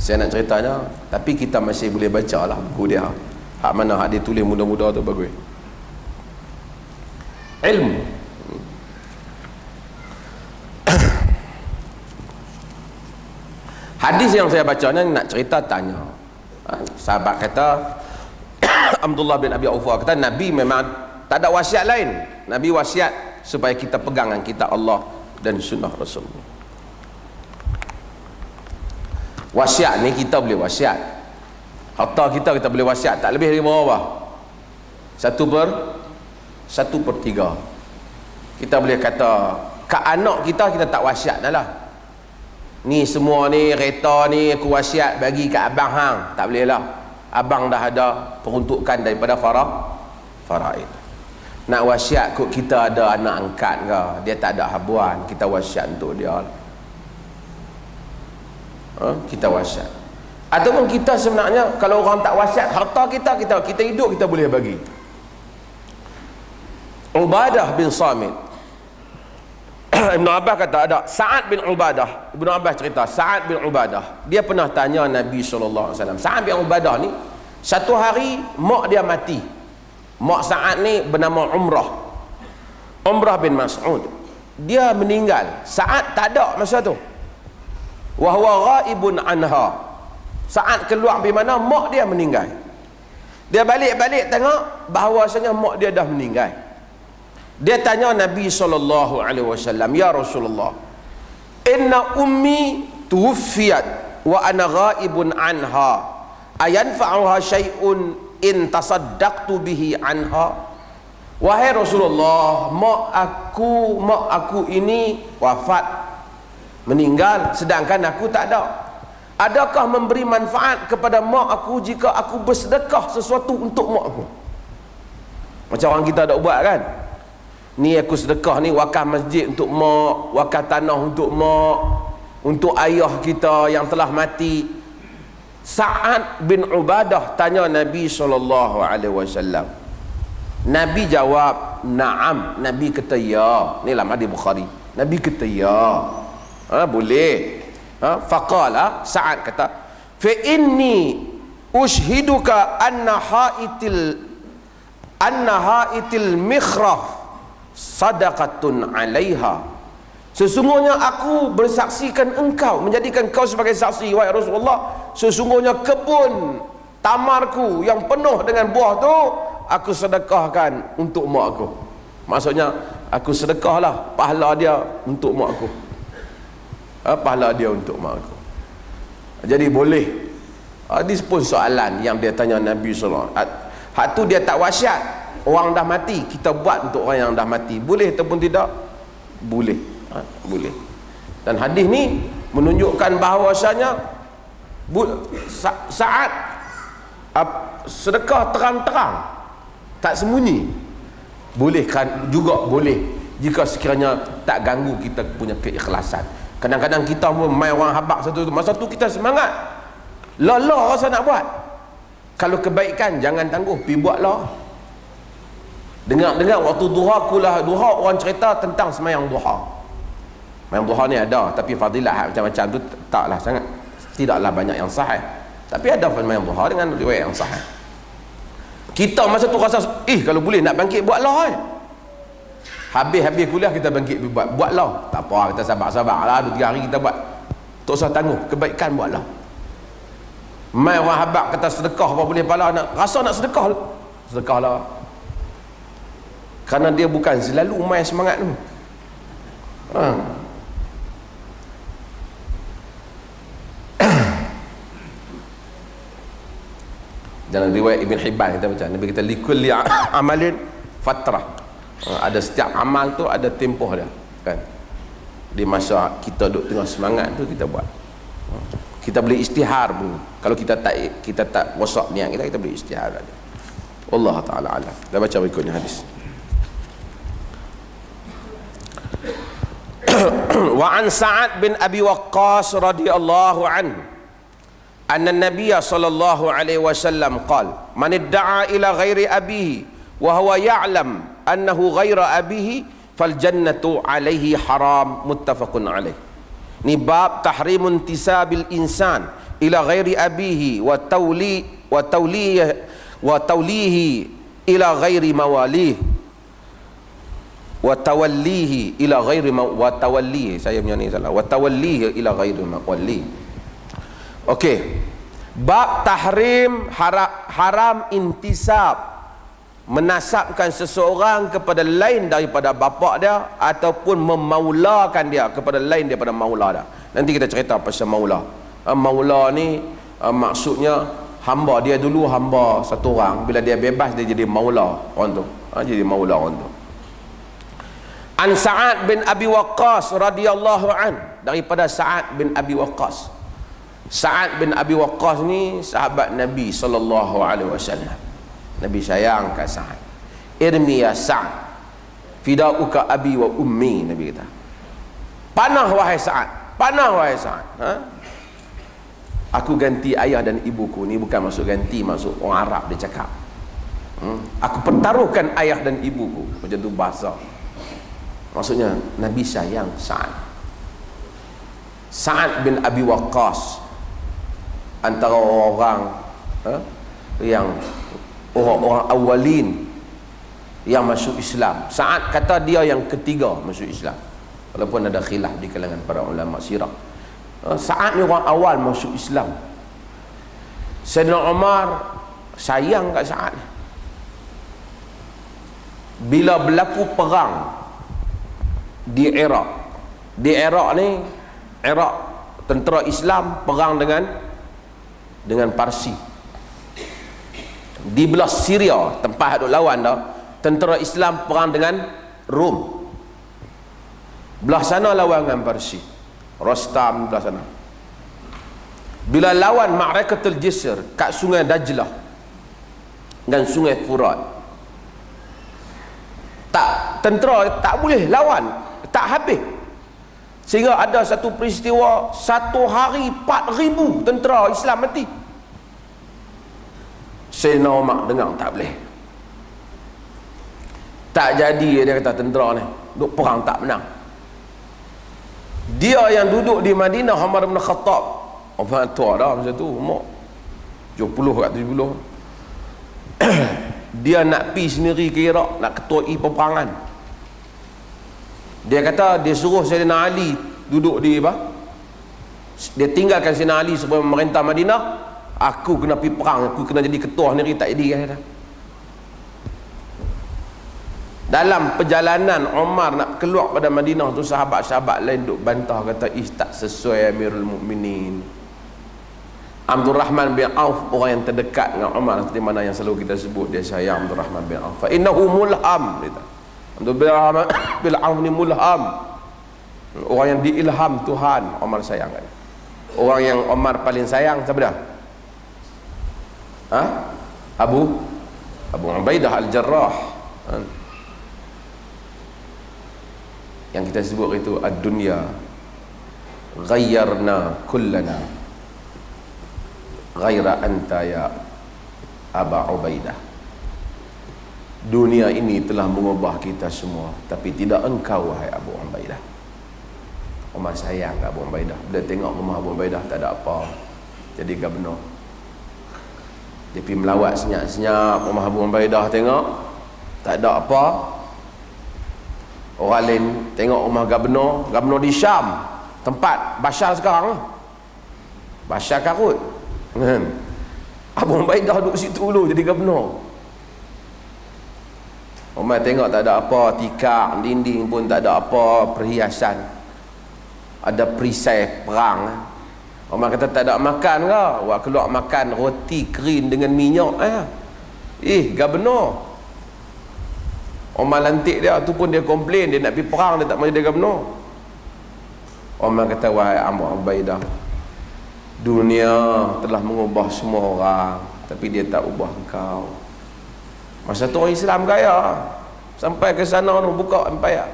Saya nak ceritanya, tapi kita masih boleh baca lah buku dia. Hak mana hak dia tulis muda-muda tu bagus. Ilmu. Hadis yang saya baca ni nak cerita tanya. Sahabat kata Abdullah bin Abi Aufa kata Nabi memang tak ada wasiat lain. Nabi wasiat supaya kita pegangan kitab Allah dan sunnah Rasulullah. Wasiat ni kita boleh wasiat. Harta kita boleh wasiat tak lebih dari berapa? 1/3. Kita boleh kata ke anak kita tak wasiat dah lah. Ni semua ni kereta ni aku wasiat bagi kat abang hang. Tak boleh lah. Abang dah ada peruntukan daripada faraid. Nak wasiat kot kita ada anak angkat ke, dia tak ada habuan, kita wasiat untuk dia. Kita wasiat. Ataupun kita sebenarnya kalau orang tak wasiat, harta kita hidup kita boleh bagi. Ubadah bin Samit, Ibn Abbas kata ada Sa'ad bin Ubadah. Ibn Abbas cerita Sa'ad bin Ubadah, dia pernah tanya Nabi SAW. Sa'ad bin Ubadah ni satu hari mak dia mati. Mak Sa'ad ni bernama Umrah bin Mas'ud. Dia meninggal, Sa'ad tak ada masa tu. Wa huwa ghaibun anha. Sa'ad keluar pergi mana, mak dia meninggal. Dia balik tengok bahawasanya mak dia dah meninggal. Dia tanya Nabi SAW, ya Rasulullah, inna ummi tuwfiyat wa ana ghaibun anha, ayanfa'uha syai'un in tasaddaqtu bihi anha. Wahai Rasulullah, mak aku ini wafat, meninggal, sedangkan aku tak ada. Adakah memberi manfaat kepada mak aku jika aku bersedekah sesuatu untuk mak aku? Macam orang kita ada buat kan, ni aku sedekah ni wakaf masjid untuk mak, wakaf tanah untuk mak, untuk ayah kita yang telah mati. Sa'ad bin Ubadah tanya Nabi SAW. Nabi jawab na'am. Nabi kata ya. Ni dalam hadis Bukhari. Nabi kata ya, boleh. Faqala, Sa'ad kata, fa inni ushhiduka anna haitil mikhraf sadaqatun 'alaiha. Sesungguhnya aku bersaksikan engkau, menjadikan kau sebagai saksi, wahai Rasulullah, sesungguhnya kebun tamarku yang penuh dengan buah tu aku sedekahkan untuk mak aku. Maksudnya aku sedekahlah pahala dia untuk mak aku. Pahala dia untuk mak aku. Jadi boleh Hadis pun soalan yang dia tanya Nabi SAW. Hak tu dia tak wasiat. Orang dah mati, kita buat untuk orang yang dah mati. Boleh ataupun tidak? Boleh. Boleh. Dan hadis ni menunjukkan bahawasanya saat sedekah terang-terang, tak sembunyi, boleh kan, juga boleh jika sekiranya tak ganggu kita punya keikhlasan. Kadang-kadang kita pun main orang habak satu masa tu kita semangat, lelah rasa nak buat. Kalau kebaikan jangan tangguh, pergi buatlah. Dengar waktu duha, kulah duha, orang cerita tentang semayang duha. Semayang duha ni ada, tapi fadilah macam-macam tu taklah sangat, tidaklah banyak yang sahih. Tapi ada semayang duha dengan riwayat yang sahih. Kita masa tu rasa, kalau boleh nak bangkit buatlah. Habis kuliah kita bangkit buatlah. Tak apa, kita sabar-sabarlah 2-3 hari kita buat. Tak usah tangguh, kebaikan buatlah. Mai orang habak kata sedekah apa boleh pahala, rasa nak sedekahlah. Kerana dia bukan selalu mai semangat tu. Dalam riwayat Ibn Hibban kita baca, Nabi kata likulli amalin fatrah. Ada setiap amal tu ada tempoh dia, kan? Di masa kita duduk tengah semangat tu kita buat. Kita boleh istihar pun. Kalau kita tak rosak niat kita boleh istihar aja. Allah Taala alam. Kita baca berikutnya hadis. Wa an Sa'ad bin Abi Waqqas radhiyallahu anhu anna an-nabiy sallallahu alaihi wasallam qala man idda'a ila ghairi abihi wa huwa ya'lam annahu ghaira abihi fal jannatu alaihi haram, muttafaqun alaih. Ni bab tahrimun intisabil insan ila ghairi abihi wa tawlihi ila ghairi mawalih wa tawallihi ila ghairi tawallihi, saya punya ni salah, wa tawallihi ila ghairi mawalih. Okey, bab tahrim haram intisab, menasabkan seseorang kepada lain daripada bapa dia ataupun memaulakan dia kepada lain daripada maula dia. Nanti kita cerita pasal maula. Maula ni maksudnya hamba dia dulu, hamba satu orang, bila dia bebas dia jadi maula orang tu. Jadi maula orang tu. An Sa'ad bin Abi Waqqas radhiyallahu an, daripada Sa'ad bin Abi Waqqas. Sa'ad bin Abi Waqqas ni sahabat Nabi sallallahu alaihi wasallam. Nabi sayang kat Sa'ad. Irmi ya Sa'ad, fidauka abi wa ummi, Nabi kata. Panah wahai Sa'ad, panah wahai Sa'ad. Aku ganti ayah dan ibuku. Ni bukan maksud ganti, maksud orang Arab dia cakap. Aku pertaruhkan ayah dan ibuku. Macam tu bahasa. Maksudnya Nabi sayang Sa'ad. Sa'ad bin Abi Waqqas antara orang yang orang awalin yang masuk Islam. Sa'ad kata dia yang ketiga masuk Islam, walaupun ada khilaf di kalangan para ulama sirah. Sa'ad ni orang awal masuk Islam. Sayyidina Umar sayang kat Sa'ad. Bila berlaku perang di Iraq, ni Iraq, tentera Islam perang dengan Parsi. Di belah Syria, tempat duk lawan dah, tentera Islam perang dengan Rom. Belah sana lawan dengan Parsi, Rostam belah sana. Bila lawan Ma'rakatul Jisr kat sungai Dajlah dan sungai Furat, tentera tak boleh lawan, tak habis. Sehingga ada satu peristiwa, satu hari 4,000 tentera Islam mati. Sayyidina Umar dengar tak boleh, tak jadi. Dia kata tentera ni duk perang tak menang. Dia yang duduk di Madinah, Umar bin Khattab, orang tua dah masa tu, umur 70 kat 70. Dia nak pergi sendiri ke Iraq, nak ketuai peperangan. Dia kata dia suruh Sayyidina Ali duduk di dia tinggalkan Sayyidina Ali supaya memerintah Madinah. Aku kena pergi perang, aku kena jadi ketua sendiri, tak jadi. Kata. Dalam perjalanan Umar nak keluar pada Madinah tu, sahabat-sahabat lain duk bantah, kata tak sesuai Amirul Mukminin. Abdul Rahman bin Auf, orang yang terdekat dengan Umar, seperti mana yang selalu kita sebut dia sayang Abdul Rahman bin Auf. Fa innahu mulham. Abdul Rahman bin Auf ni mulham, orang yang diilham Tuhan. Umar sayang kan. Orang yang Umar paling sayang siapa dah? Abu Ubaidah Al-Jarrah. Yang kita sebut itu ad-dunya ghayyarna kullana ghaira anta ya Aba Ubaidah. Dunia ini telah mengubah kita semua, tapi tidak engkau wahai Abu Ubaidah. Umar sayang Abu Ubaidah. Dia tengok rumah Abu Ubaidah tak ada apa, jadi gubernur. Dia pergi melawat senyap-senyap rumah Abu Ubaidah, tengok tak ada apa. Orang lain tengok rumah gubernur di Syam, tempat Bashar sekarang, Bashar karut. Abu Ubaidah duduk situ dulu jadi gubernur. Umar tengok tak ada apa, tikar, dinding pun tak ada apa, perhiasan, ada perisai perang. Umar kata tak ada makan ke? Wah, keluar makan roti kering dengan minyak. Gubernur. Umar lantik dia, tu pun dia komplain, dia nak pergi perang, dia tak mahu jadi gubernur. Umar kata, wahai Abu Ubaidah, dunia telah mengubah semua orang, tapi dia tak ubah engkau. Masa tu orang Islam kaya, sampai ke sana tu buka empayar.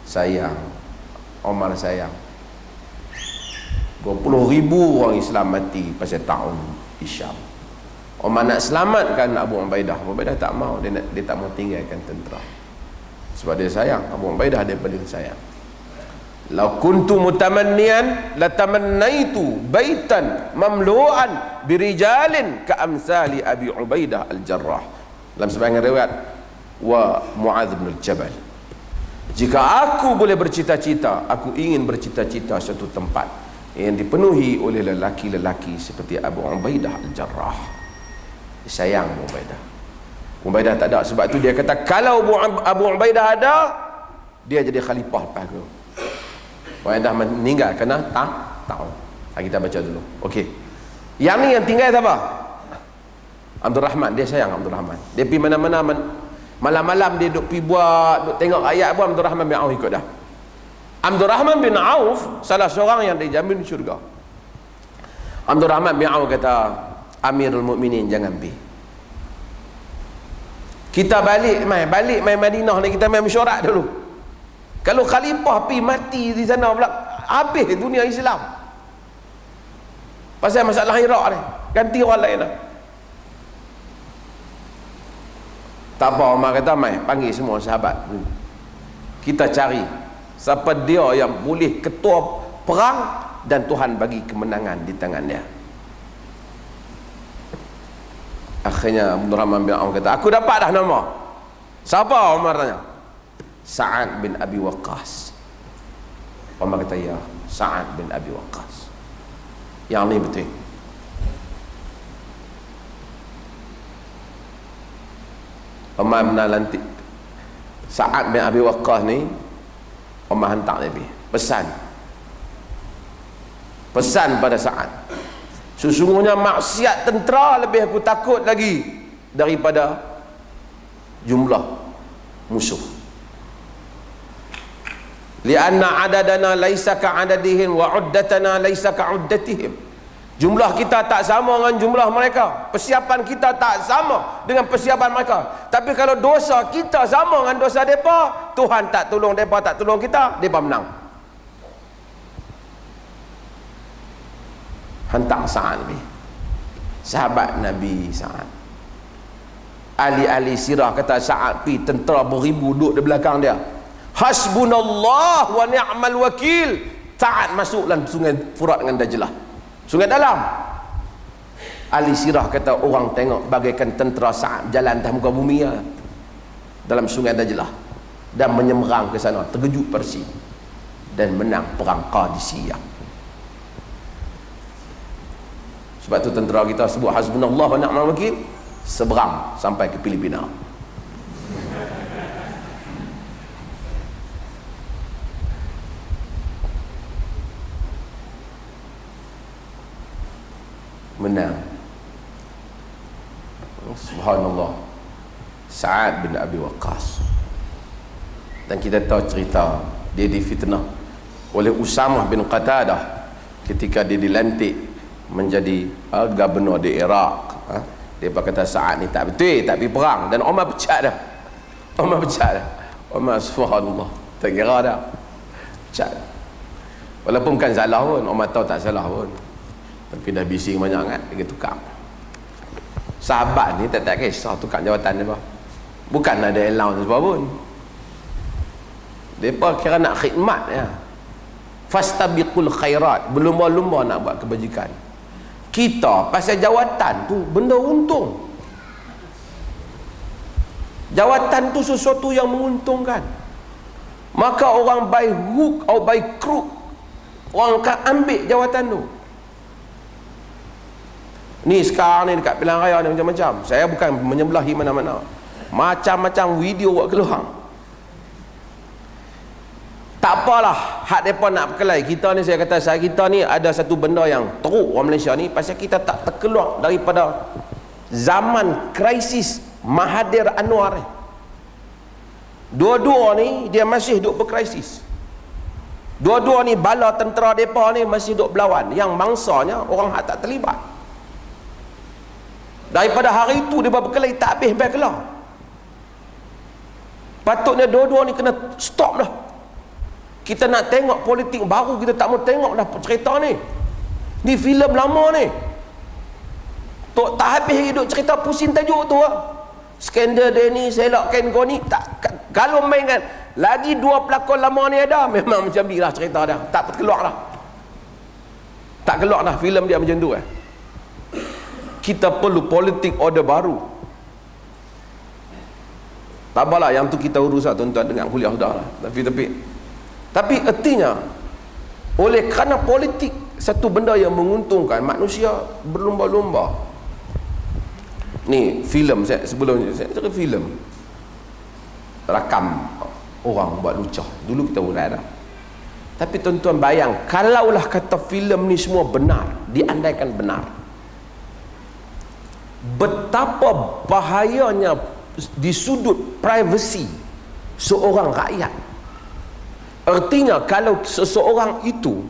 Sayang, Umar sayang. 20,000 orang Islam mati pasal ta'un di Syam. Umar nak selamatkan Abu Ubaidah. Abu Ubaidah tak mau, dia tak mau tinggalkan tentera. Sebab dia sayang. Abu Ubaidah dia paling sayang. Lau kuntu mutamannian latamannaitu baitan mamlu'an birijalin ka'amsali Abi Ubaidah Al-Jarrah. Dalam sebahagian riwayat, wa Mu'adz bin Jabal. Jika aku boleh bercita-cita, aku ingin bercita-cita satu tempat yang dipenuhi oleh lelaki-lelaki seperti Abu Ubaidah Al-Jarrah. Dia sayang Abu Ubaidah. Ubaidah tak ada. Sebab tu dia kata, kalau Abu Ubaidah ada, dia jadi khalifah lepas tu. Ubaidah meninggal kena tahun. Kita baca dulu. Okey. Yang ni yang tinggal siapa? Abdul Rahman. Dia sayang Abdul Rahman. Dia pergi mana-mana, malam-malam dia duk pergi buat, duk tengok ayat pun Abdul Rahman bin Auf ikut dah. Abdul Rahman bin Auf salah seorang yang dijamin syurga. Abdul Rahman bin Auf kata, Amirul Mukminin, jangan pergi. Kita balik mai Madinah ni, kita mai mesyuarat dulu. Kalau khalifah pergi mati di sana pula, habis dunia Islam. Pasal masalah Iraq ni, ganti orang lain lah. Tak apa, Umar kata, mai panggil semua sahabat, kita cari siapa dia yang boleh ketua perang dan Tuhan bagi kemenangan di tangan dia. Akhirnya Abdul Rahman bin Auf kata, aku dapat dah nama. Siapa? Umar tanya. Sa'ad bin Abi Waqqas. Umar kata, ya, Sa'ad bin Abi Waqqas. Yang ni betul. Umar menalantik Sa'ad bin Abi Waqqas ni. Umar hantar dia pergi pesan pada Sa'ad, sesungguhnya maksiat tentera lebih aku takut lagi daripada jumlah musuh. Lianna adadana laisa ka'adadihim wa uddatana laisa ka'uddatihim. Jumlah kita tak sama dengan jumlah mereka, persiapan kita tak sama dengan persiapan mereka. Tapi kalau dosa kita sama dengan dosa mereka, Tuhan tak tolong mereka, tak tolong kita, mereka menang. Hantar Sa'ad ni, sahabat Nabi Sa'ad. Ahli-ahli sirah kata Sa'ad pi tentera beribu duduk di belakang dia. Hasbunallah wa ni'mal wakil. Sa'ad masuk dalam sungai Furat dengan Dajlah, sungai dalam. Ahli sirah kata orang tengok bagaikan tentera Sa'ad jalan atas muka bumi ya, dalam sungai Dajlah, dan menyeberang ke sana, terkejut Parsi, dan menang perang Qadisiyah. Sebab tu tentera kita sebut hasbunallah wa ni'mal wakil, seberang sampai ke Filipina. menang. Subhanallah, Sa'ad bin Abi Waqqas. Dan kita tahu cerita dia difitnah oleh Usamah bin Qatadah ketika dia dilantik menjadi gubernur di Iraq. Dia berkata Sa'ad ni tak betul, tak pergi perang, dan Umar pecat dah. Umar, subhanallah, tak kira dah, pecat. Walaupun kan salah pun, Umar tahu tak salah pun, tapi dah bising banyak kan, dia tukar. Sahabat ni tak kisah tukar jawatan dia, bukan ada allowance sebab pun. Mereka kira nak khidmat ya. Fastabiqul khairat, berlumba-lumba nak buat kebajikan. Kita pasal jawatan tu benda untung. Jawatan tu sesuatu yang menguntungkan. Maka orang by hook atau by crook, orang akan ambil jawatan tu. Ni sekarang ni dekat pilihan raya ni macam-macam. Saya bukan menyebelahi mana-mana, macam-macam video buat keluar. Tak apalah, hak mereka nak berkelahi. Kita ni, saya kata, kita ni ada satu benda yang teruk orang Malaysia ni, pasal kita tak terkeluar daripada zaman krisis Mahathir Anwar ni. Dua-dua ni dia masih duk berkrisis. Dua-dua ni bala tentera mereka ni masih duk berlawan, yang mangsanya orang hak tak terlibat. Daripada hari itu dia berkelahi tak habis kelar. Patutnya dua-dua ni kena stop dah. Kita nak tengok politik baru, kita tak mau tengok dah cerita ni. Ni filem lama ni. Tok tak habis hidup cerita pusing tajuk tu lah. Skandal dia ni, selok Ken Go ni, tak, kalau main kan lagi dua pelakon lama ni ada, memang macam ni lah cerita dah. Tak keluar dah. Tak keluar dah filem dia macam tu . Kita perlu politik order baru. Tak apalah, yang tu kita urus lah tuan-tuan dengan kuliah dah lah. Tapi artinya, oleh kerana politik satu benda yang menguntungkan, manusia berlumba-lumba. Ni filem, sebelum saya cakap filem rakam orang buat lucah dulu kita urai dah. Tapi tuan-tuan bayang, kalaulah kata filem ni semua benar, diandaikan benar, betapa bahayanya di sudut privasi seorang rakyat. Artinya kalau seseorang itu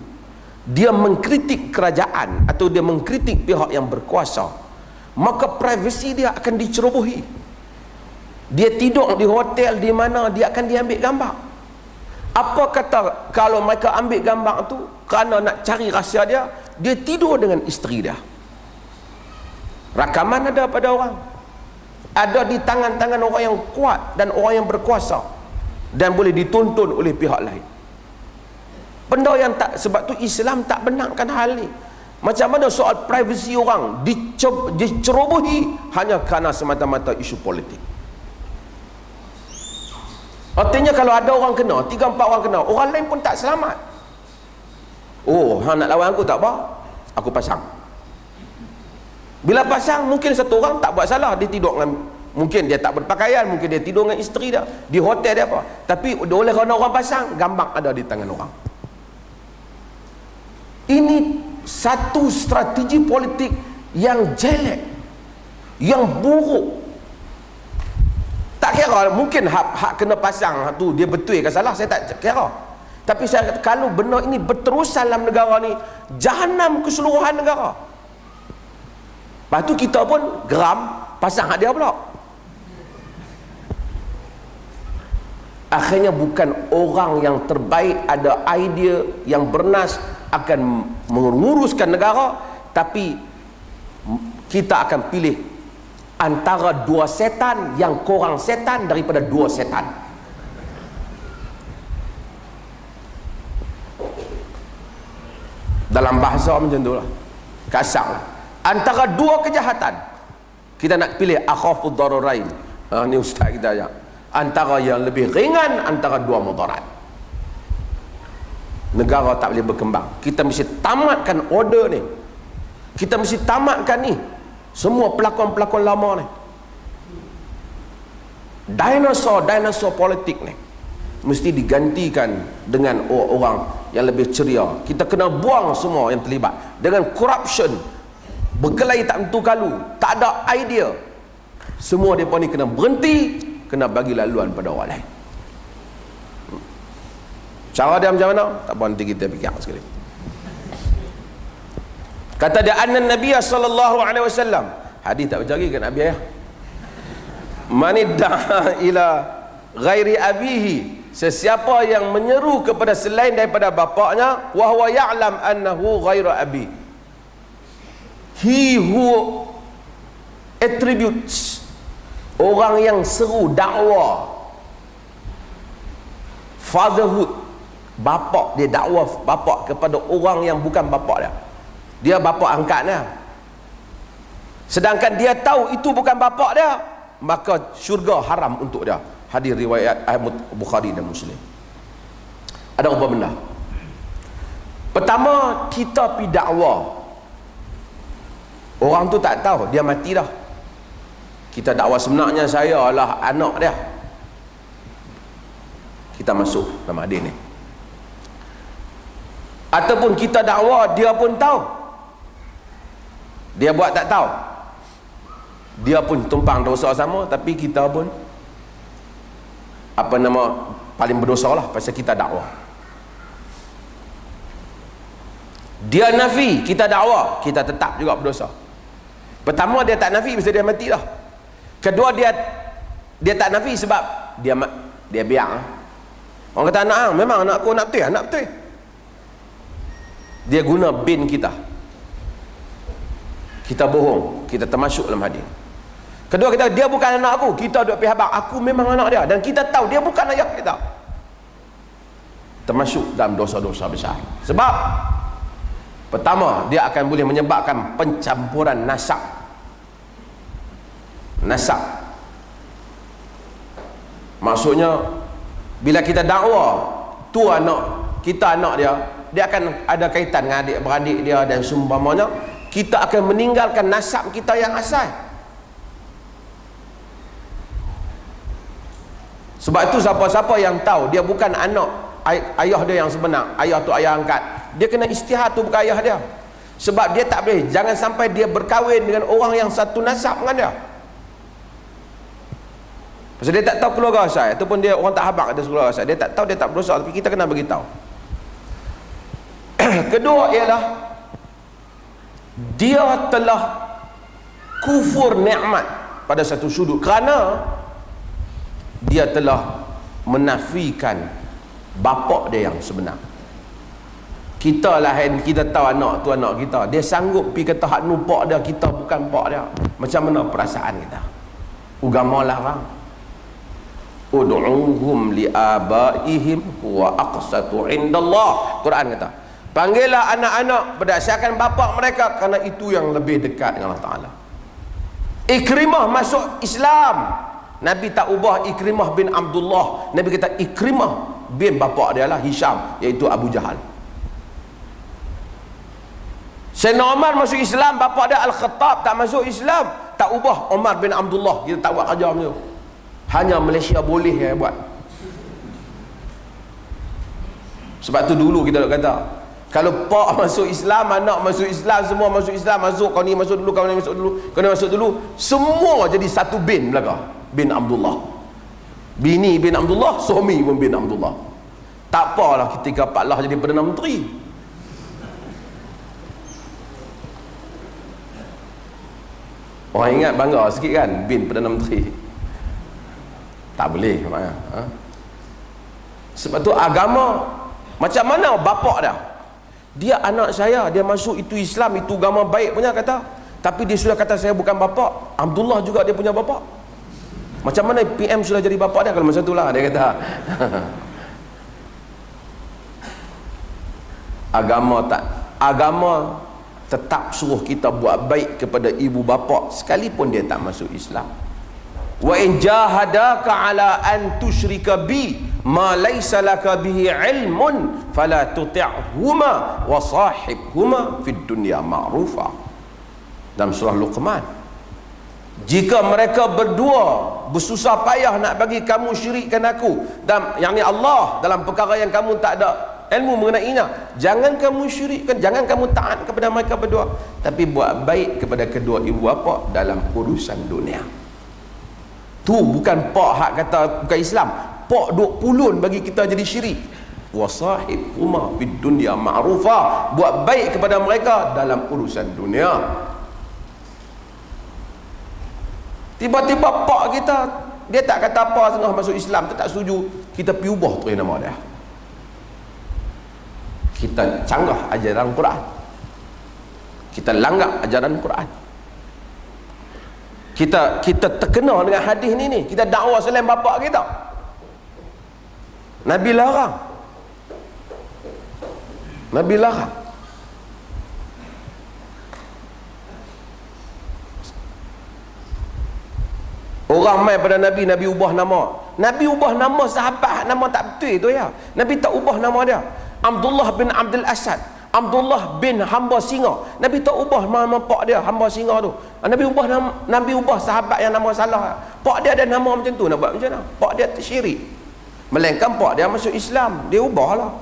dia mengkritik kerajaan atau dia mengkritik pihak yang berkuasa, maka privasi dia akan dicerobohi. Dia tidur di hotel di mana, dia akan diambil gambar. Apa kata kalau mereka ambil gambar tu kerana nak cari rahsia dia, dia tidur dengan isteri dia. Rakaman ada pada orang, ada di tangan-tangan orang yang kuat dan orang yang berkuasa, dan boleh dituntun oleh pihak lain. Benda yang tak, sebab tu Islam tak benarkan hal ni. Macam mana soal privasi orang dicerobohi hanya kerana semata-mata isu politik. Artinya kalau ada orang kena, 3-4 orang kena, orang lain pun tak selamat. Oh, hang nak lawan aku tak apa, aku pasang. Bila pasang, mungkin satu orang tak buat salah, dia tidur dengan, mungkin dia tak berpakaian, mungkin dia tidur dengan isteri dia di hotel dia apa, tapi oleh kerana orang pasang, gambar ada di tangan orang. Ini satu strategi politik yang jelek, yang buruk. Tak kira mungkin hak kena pasang tu dia betul ke salah, saya tak kira. Tapi saya kata, kalau benda ini berterusan dalam negara ni, jahanam keseluruhan negara. Lepas tu kita pun geram pasang hak dia pula. Akhirnya bukan orang yang terbaik ada idea yang bernas akan menguruskan negara, tapi kita akan pilih antara dua setan yang kurang setan daripada dua setan. Dalam bahasa macam tu lah, kasar lah. Antara dua kejahatan kita nak pilih akhafud dararain. Ni ustaz kita ajak, antara yang lebih ringan antara dua mudarat. Negara tak boleh berkembang. Kita mesti tamatkan order ni. Kita mesti tamatkan ni semua pelakon-pelakon lama ni. Dinosaur politik ni mesti digantikan dengan orang yang lebih ceria. Kita kena buang semua yang terlibat dengan corruption, berkelahi tak tentu kalu, tak ada idea, semua mereka ni kena berhenti, kena bagi laluan pada orang lain. Cara dia macam mana? Tak apa, nanti kita fikir sekali. Kata dia, anna Nabi sallallahu alaihi wasallam, hadis tak baca lagi kat Nabi ya. Man idda'a ila ghairi abihi, sesiapa yang menyeru kepada selain daripada bapaknya, wa huwa ya'lam annahu ghairu abi, he who attributes, orang yang seru dakwa fatherhood, bapak dia, dakwa bapak kepada orang yang bukan bapak dia, dia bapak angkatnya, sedangkan dia tahu itu bukan bapak dia, maka syurga haram untuk dia. Hadis riwayat Bukhari dan Muslim. Ada apa benda? Pertama, kita pergi dakwa, orang tu tak tahu, dia mati dah. Kita dakwa sebenarnya saya adalah anak dia, kita masuk dalam hadis ni. Ataupun kita dakwa, dia pun tahu, dia buat tak tahu, dia pun tumpang dosa sama, tapi kita pun paling berdosa lah pasal kita dakwa. Dia nafi, kita dakwa, kita tetap juga berdosa. Pertama, dia tak nafi pasal dia mati dah. Kedua, dia tak nafi sebab dia biar. Orang kata anak, memang anak aku anak betul. Dia guna bin kita bohong, kita termasuk dalam hadis. Kedua, kita dia bukan anak aku, kita duk pergi habaq, aku memang anak dia, dan kita tahu dia bukan ayah kita, termasuk dalam dosa-dosa besar. Sebab pertama, dia akan boleh menyebabkan pencampuran nasab. Maksudnya, bila kita dakwa tu anak kita, anak dia akan ada kaitan dengan adik-beradik dia dan seumpamanya, kita akan meninggalkan nasab kita yang asal. Sebab itu siapa-siapa yang tahu dia bukan anak ayah dia yang sebenar, ayah tu ayah angkat, dia kena istihad tu bukan ayah dia. Sebab dia tak boleh, jangan sampai dia berkahwin dengan orang yang satu nasab dengan dia. Pasal dia tak tahu keluarga asal, ataupun dia orang tak habaq ada keluarga asal, dia tak tahu, dia tak berdosa, tapi kita kena beritahu. Kedua ialah dia telah kufur nikmat pada satu sudut, kerana dia telah menafikan bapak dia yang sebenar. Kita lain, kita tahu anak tu anak kita, dia sanggup pergi kata hak nu pak dia, kita bukan pak dia. Macam mana perasaan kita? Agama larang, ud'uhum li abaihim huwa aqsatu indallah. Quran kata, panggillah anak-anak berdasarkan bapa mereka, kerana itu yang lebih dekat dengan Allah Ta'ala. Ikrimah masuk Islam, Nabi tak ubah Ikrimah bin Abdullah, Nabi kata Ikrimah bin bapa dia lah Hisham, iaitu Abu Jahal. Sayyidina Umar masuk Islam, bapa dia Al-Khattab tak masuk Islam, tak ubah Umar bin Abdullah, kita tak buat kerja macam tu. Hanya Malaysia boleh yang buat. Sebab tu dulu kita nak kata, kalau pak masuk Islam, anak masuk Islam, semua masuk Islam, masuk, kau ni masuk dulu, kau ni masuk dulu, kau ni masuk dulu, semua jadi satu bin belaka, bin Abdullah. Bini bin Abdullah, suami pun bin Abdullah. Tak apalah ketika Pak Lah jadi Perdana Menteri. Orang ingat bangga sikit kan, bin Perdana Menteri. Tak boleh maknanya, ha? Sebab tu agama, macam mana bapak dia anak saya, dia masuk itu Islam, itu agama baik punya kata, tapi dia sudah kata saya bukan bapak. Abdullah juga dia punya bapak. Macam mana PM sudah jadi bapak dia kalau masa itulah dia kata. Agama tetap suruh kita buat baik kepada ibu bapa sekalipun dia tak masuk Islam. Wa in jahadaka ala an tusyrika bi ma laysa laka bihi ilmun fala tuti'huma wa sahibhuma fid dunya ma'rufa. Dalam surah Luqman, jika mereka berdua bersusah payah nak bagi kamu syirikkan aku, dan yakni Allah, dalam perkara yang kamu tak ada ilmu mengenainya. Jangan kamu syirikkan, jangan kamu taat kepada mereka berdua, tapi buat baik kepada kedua ibu bapa dalam urusan dunia. Tu bukan pak hak kata bukan Islam, pak duk pulun bagi kita jadi syirik. Wasahibhuma fid dunya ma'rufa, buat baik kepada mereka dalam urusan dunia. Tiba-tiba pak kita dia tak kata apa setengah masuk Islam, tak setuju, kita pergi ubah tu nama dia. Kita canggah ajaran Quran, kita langgar ajaran Quran, kita terkena dengan hadis ni, kita dakwa selain bapa kita. Nabi larang, Nabi larang. Orang mai pada Nabi, Nabi ubah nama. Nabi ubah nama sahabat, nama tak betul tu ya. Nabi tak ubah nama dia. Abdullah bin Abdul Asad, Abdullah bin hamba singa. Nabi tak ubah nama pak dia, hamba singa tu. Nabi ubah nama, Nabi ubah sahabat yang nama salah. Pak dia ada nama macam tu, nak buat macam mana? Pak dia syirik. Melainkan pak dia masuk Islam, dia ubahlah.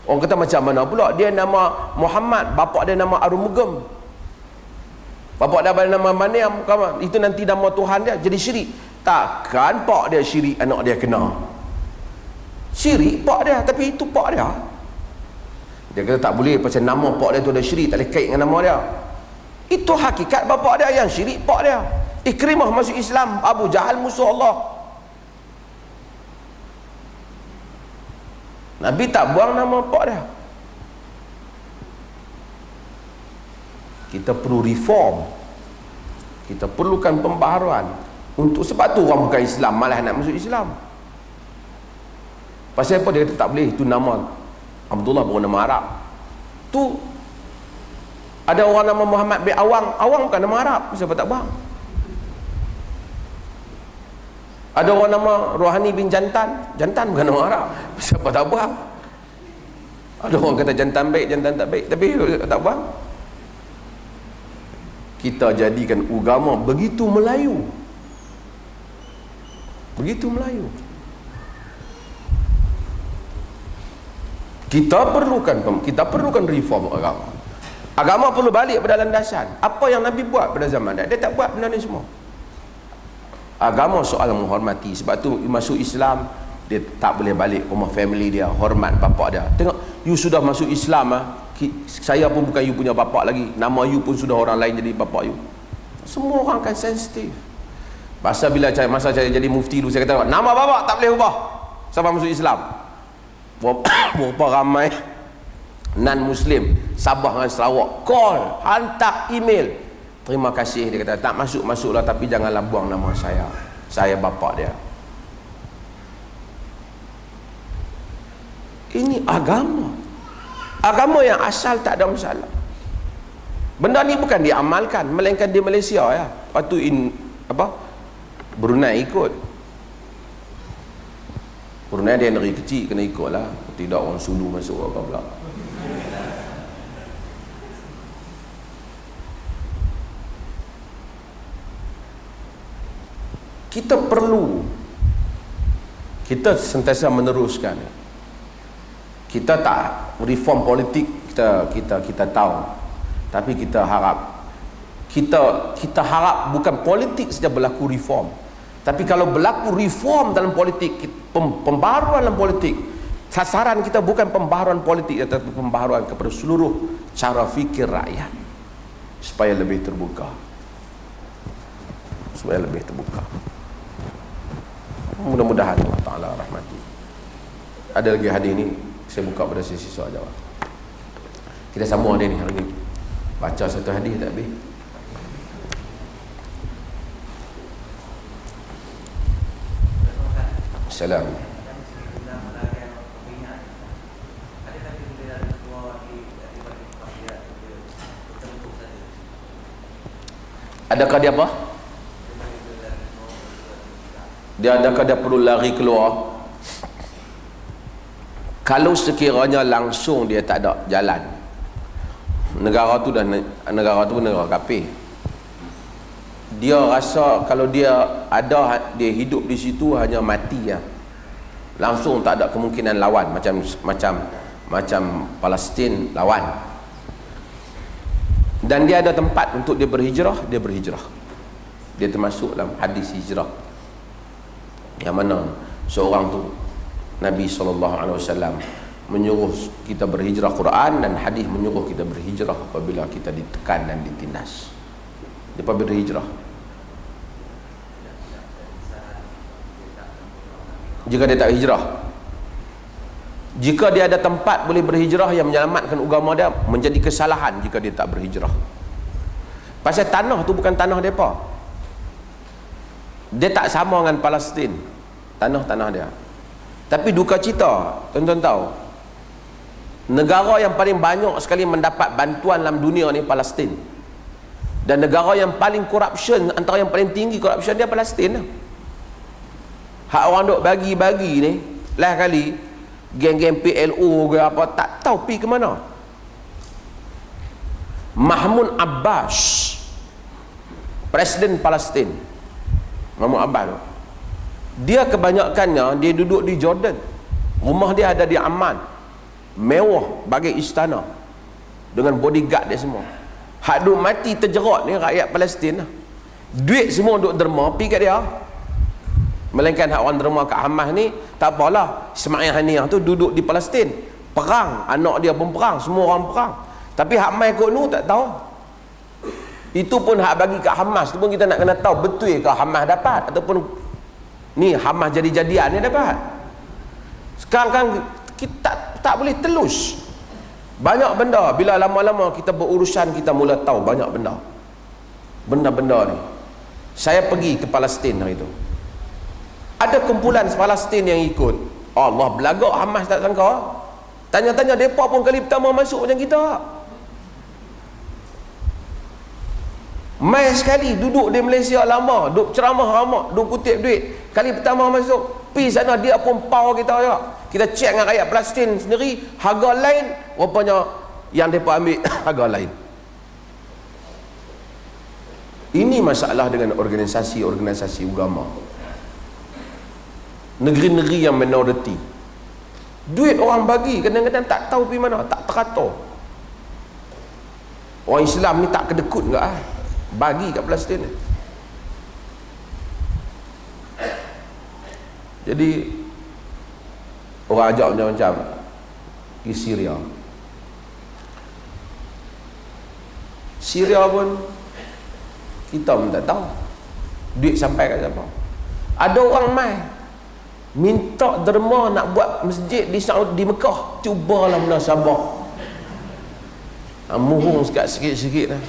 Orang kata macam mana pula? Dia nama Muhammad, bapa dia nama Arumugam. Bapa dia nama Maniam, itu nanti nama Tuhan dia, jadi syirik. Takkan pak dia syirik, anak dia kena syirik pak dia, tapi itu pak dia. Dia kata tak boleh pasal nama pak dia tu ada syirik, tak boleh kait dengan nama dia. Itu hakikat bapa dia yang syirik pak dia. Ikrimah masuk Islam, Abu Jahal musuh Allah. Nabi tak buang nama pak dia. Kita perlu reform, kita perlukan pembaharuan. Untuk sebab tu orang bukan Islam malah nak masuk Islam. Pasal apa dia kata tak boleh, itu nama Abdullah bukan nama Arab. Tu ada orang nama Muhammad bin Awang, Awang bukan nama Arab, siapa tak bang? Ada orang nama Rohani bin Jantan, Jantan bukan nama Arab, siapa tak bang? Ada orang kata jantan baik, jantan tak baik, tapi tak bang. Kita jadikan agama begitu Melayu, begitu Melayu. Kita perlukan reform agama. Agama perlu balik pada landasan. Apa yang Nabi buat pada zaman dia tak buat benda ni semua. Agama soal menghormati. Sebab tu masuk Islam, dia tak boleh balik rumah family dia, hormat bapak dia. Tengok, you sudah masuk Islam, saya pun bukan you punya bapak lagi, nama you pun sudah orang lain jadi bapak you. Semua orang akan sensitif. Pasal masa saya jadi mufti dulu, saya kata nama bapak tak boleh ubah sampai masuk Islam. Berapa ramai non-Muslim Sabah dengan Sarawak call, hantar email, terima kasih, dia kata tak masuklah, tapi janganlah buang nama saya bapak dia. Ini agama yang asal tak ada masalah. Benda ni bukan diamalkan, melainkan di Malaysia ya. Lepas tu Brunei ikut. Brunei dia negeri kecil, kena ikut lah. Tidak orang Sulu masuk apa pula. Kita sentiasa meneruskan. Kita tak reform politik, kita tahu, tapi kita harap bukan politik saja berlaku reform, tapi kalau berlaku reform dalam politik, pembaharuan dalam politik, sasaran kita bukan pembaharuan politik, tetapi pembaharuan kepada seluruh cara fikir rakyat supaya lebih terbuka, mudah-mudahan Allah Ta'ala rahmati. Ada lagi hadis ni, saya buka pada sesi soal jawab. Kita sambung ada ni hari ni, baca satu hadis tak habis. Salam. Adakah dia apa? Adakah dia perlu lari keluar? Kalau sekiranya langsung dia tak ada jalan, negara tu negara kafir, dia rasa kalau dia hidup di situ hanya mati ya, langsung tak ada kemungkinan lawan, macam macam Palestin lawan, dan dia ada tempat untuk dia berhijrah, dia termasuk dalam hadis hijrah yang mana seorang tu Nabi SAW menyuruh kita berhijrah Quran, dan hadis menyuruh kita berhijrah apabila kita ditekan dan ditindas. Dia berhijrah jika dia tak hijrah. Jika dia ada tempat boleh berhijrah yang menyelamatkan agama dia, menjadi kesalahan jika dia tak berhijrah. Pasal tanah tu bukan tanah mereka. Dia tak sama dengan Palestin, tanah dia. Tapi duka cita, tuan-tuan tahu, negara yang paling banyak sekali mendapat bantuan dalam dunia ni Palestin. Dan negara yang paling corruption, antara yang paling tinggi corruption dia Palestin lah. Hak orang duk bagi-bagi ni, lah kali geng-geng PLO ke apa, tak tahu pi ke mana. Mahmud Abbas, Presiden Palestin, Mahmud Abbas tu, dia kebanyakannya dia duduk di Jordan. Rumah dia ada di Amman, mewah bagai istana, dengan bodyguard dia semua. Hak duk mati terjerat ni rakyat Palestin lah. Duit semua duk derma pi kat dia. Melainkan hak orang derma kat Hamas ni tak apalah. Ismail Haniyah tu duduk di Palestin, perang, anak dia pun perang, semua orang perang. Tapi hak mai kot nu tak tahu. Itu pun hak bagi kat Hamas tu pun kita nak kena tahu betul ke Hamas dapat, ataupun ni Hamas jadi-jadian ni dapat. Sekarang kan kita tak boleh telus. Banyak benda, bila lama-lama kita berurusan, kita mula tahu banyak benda ni. Saya pergi ke Palestin hari itu, ada kumpulan Palestin yang ikut. Allah belagak, Hamas tak sangka. Tanya-tanya mereka pun kali pertama masuk macam kita. Mai sekali duduk di Malaysia lama, duduk ceramah lama, duduk kutip duit. Kali pertama masuk, pi sana dia pun power kita juga. Kita cek dengan rakyat Palestin sendiri, harga lain, rupanya yang mereka ambil harga lain. Ini masalah dengan organisasi-organisasi agama. Negeri-negeri yang minoriti, duit orang bagi kadang-kadang tak tahu pergi mana, tak teratur. Orang Islam ni tak kedekut ke bagi kat Palestin ni. Jadi orang ajak macam-macam pergi Syria pun kita pun tak tahu duit sampai kat siapa. Ada orang mai minta derma nak buat masjid di Saudi, di Mekah. Cubalah munasabah, muhung sikit-sikit lah.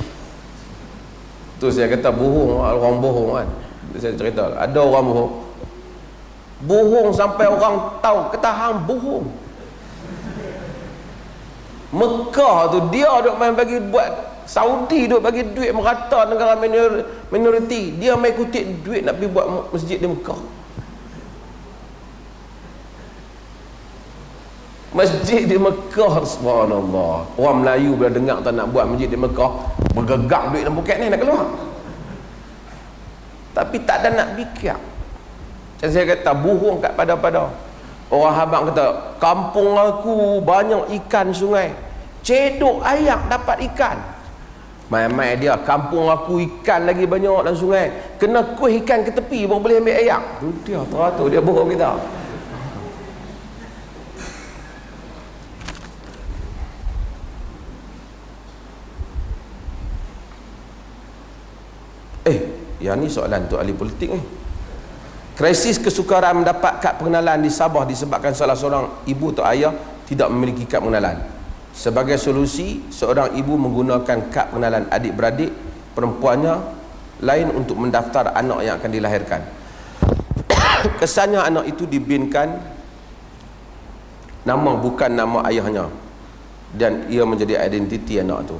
Tu saya kata bohong, orang bohong kan. Saya cerita ada orang bohong sampai orang tahu kata hang bohong. Mekah tu dia duk main bagi buat, Saudi duk bagi duit merata negara minoriti, dia main kutip duit nak pergi buat masjid di Mekah. Masjid di Mekah, subhanallah. Orang Melayu bila dengar tak nak buat masjid di Mekah, bergegak duit dalam poket ni nak keluar. Tapi tak ada nak fikir. Saya kata bohong kat pada-pada. Orang habang kata, kampung aku banyak ikan sungai, cedok ayak dapat ikan. Mai-mai dia, kampung aku ikan lagi banyak dalam sungai, kena kuih ikan ke tepi baru boleh ambil ayak. Tu dia teratur, dia bohong kita. Yang ni soalan untuk ahli politik ni. Krisis kesukaran mendapat kad pengenalan di Sabah disebabkan salah seorang ibu atau ayah tidak memiliki kad pengenalan. Sebagai solusi, seorang ibu menggunakan kad pengenalan adik-beradik perempuannya lain untuk mendaftar anak yang akan dilahirkan. Kesannya anak itu dibinkan nama bukan nama ayahnya, dan ia menjadi identiti anak itu.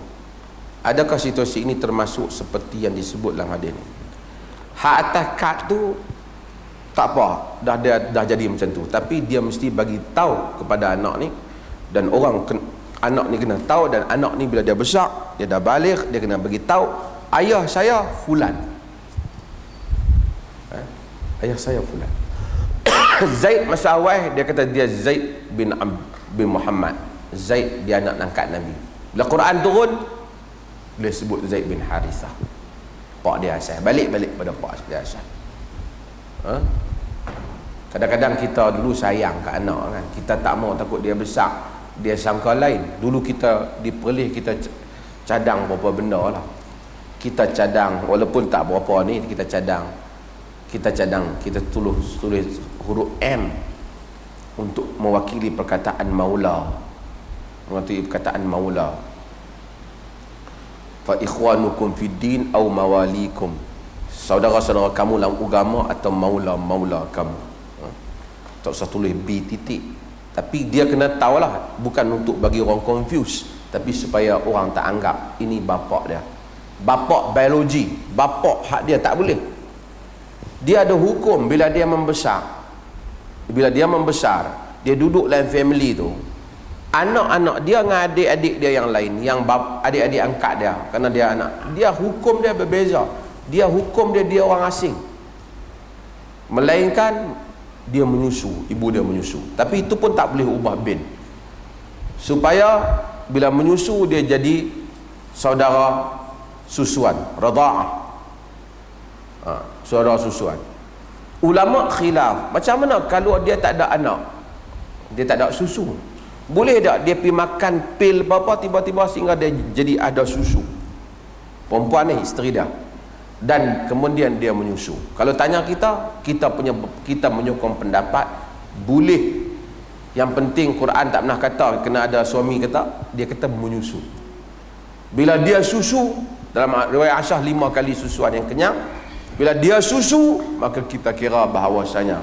Adakah situasi ini termasuk seperti yang disebut dalam hadis ini? Hak atas kad tu tak apa, dah jadi macam tu, tapi dia mesti bagi tahu kepada anak ni, dan anak ni kena tahu, dan anak ni bila dia besar, dia dah balik, dia kena bagi tahu ayah saya fulan. Ayah saya fulan. Zaid masa awal dia kata dia Zaid bin Muhammad. Zaid dia anak angkat Nabi. Bila Quran turun, boleh sebut Zaid bin Harithah. Pak dia asal. Balik pada pak dia asal. Kadang-kadang kita dulu sayang ke anak kan. Kita tak mau, takut dia besar, dia sangka lain. Dulu kita di Perlis, kita cadang berapa benda lah. Kita cadang, walaupun tak berapa ni, kita cadang, kita tulis huruf M untuk mewakili perkataan maula. Mewakili perkataan maula. Fa ikhwanukum fid din au mawalikum. Saudara-saudara kamu dalam agama atau maula kamu. Tak usah tulis B titik. Tapi dia kena tahulah, bukan untuk bagi orang confuse, tapi supaya orang tak anggap ini bapak dia. Bapak biologi, bapak hak dia tak boleh. Dia ada hukum bila dia membesar. Bila dia membesar, dia duduk dalam family tu, anak-anak dia dengan adik-adik dia yang lain, yang adik-adik angkat dia, kerana dia anak, dia hukum dia berbeza. Dia hukum dia orang asing. Melainkan dia menyusu, ibu dia menyusu. Tapi itu pun tak boleh ubah bin. Supaya bila menyusu dia jadi saudara susuan, radha'ah. Saudara susuan. Ulama khilaf, macam mana kalau dia tak ada anak, dia tak ada susu, boleh tak dia pergi makan pil apa tiba-tiba sehingga dia jadi ada susu? Perempuan ni isteri dia, dan kemudian dia menyusu. Kalau tanya kita menyokong pendapat boleh. Yang penting Quran tak pernah kata kena ada suami, dia kata menyusu. Bila dia susu, dalam riwayat Aisyah 5 kali susuan yang kenyang, bila dia susu, maka kita kira bahawasanya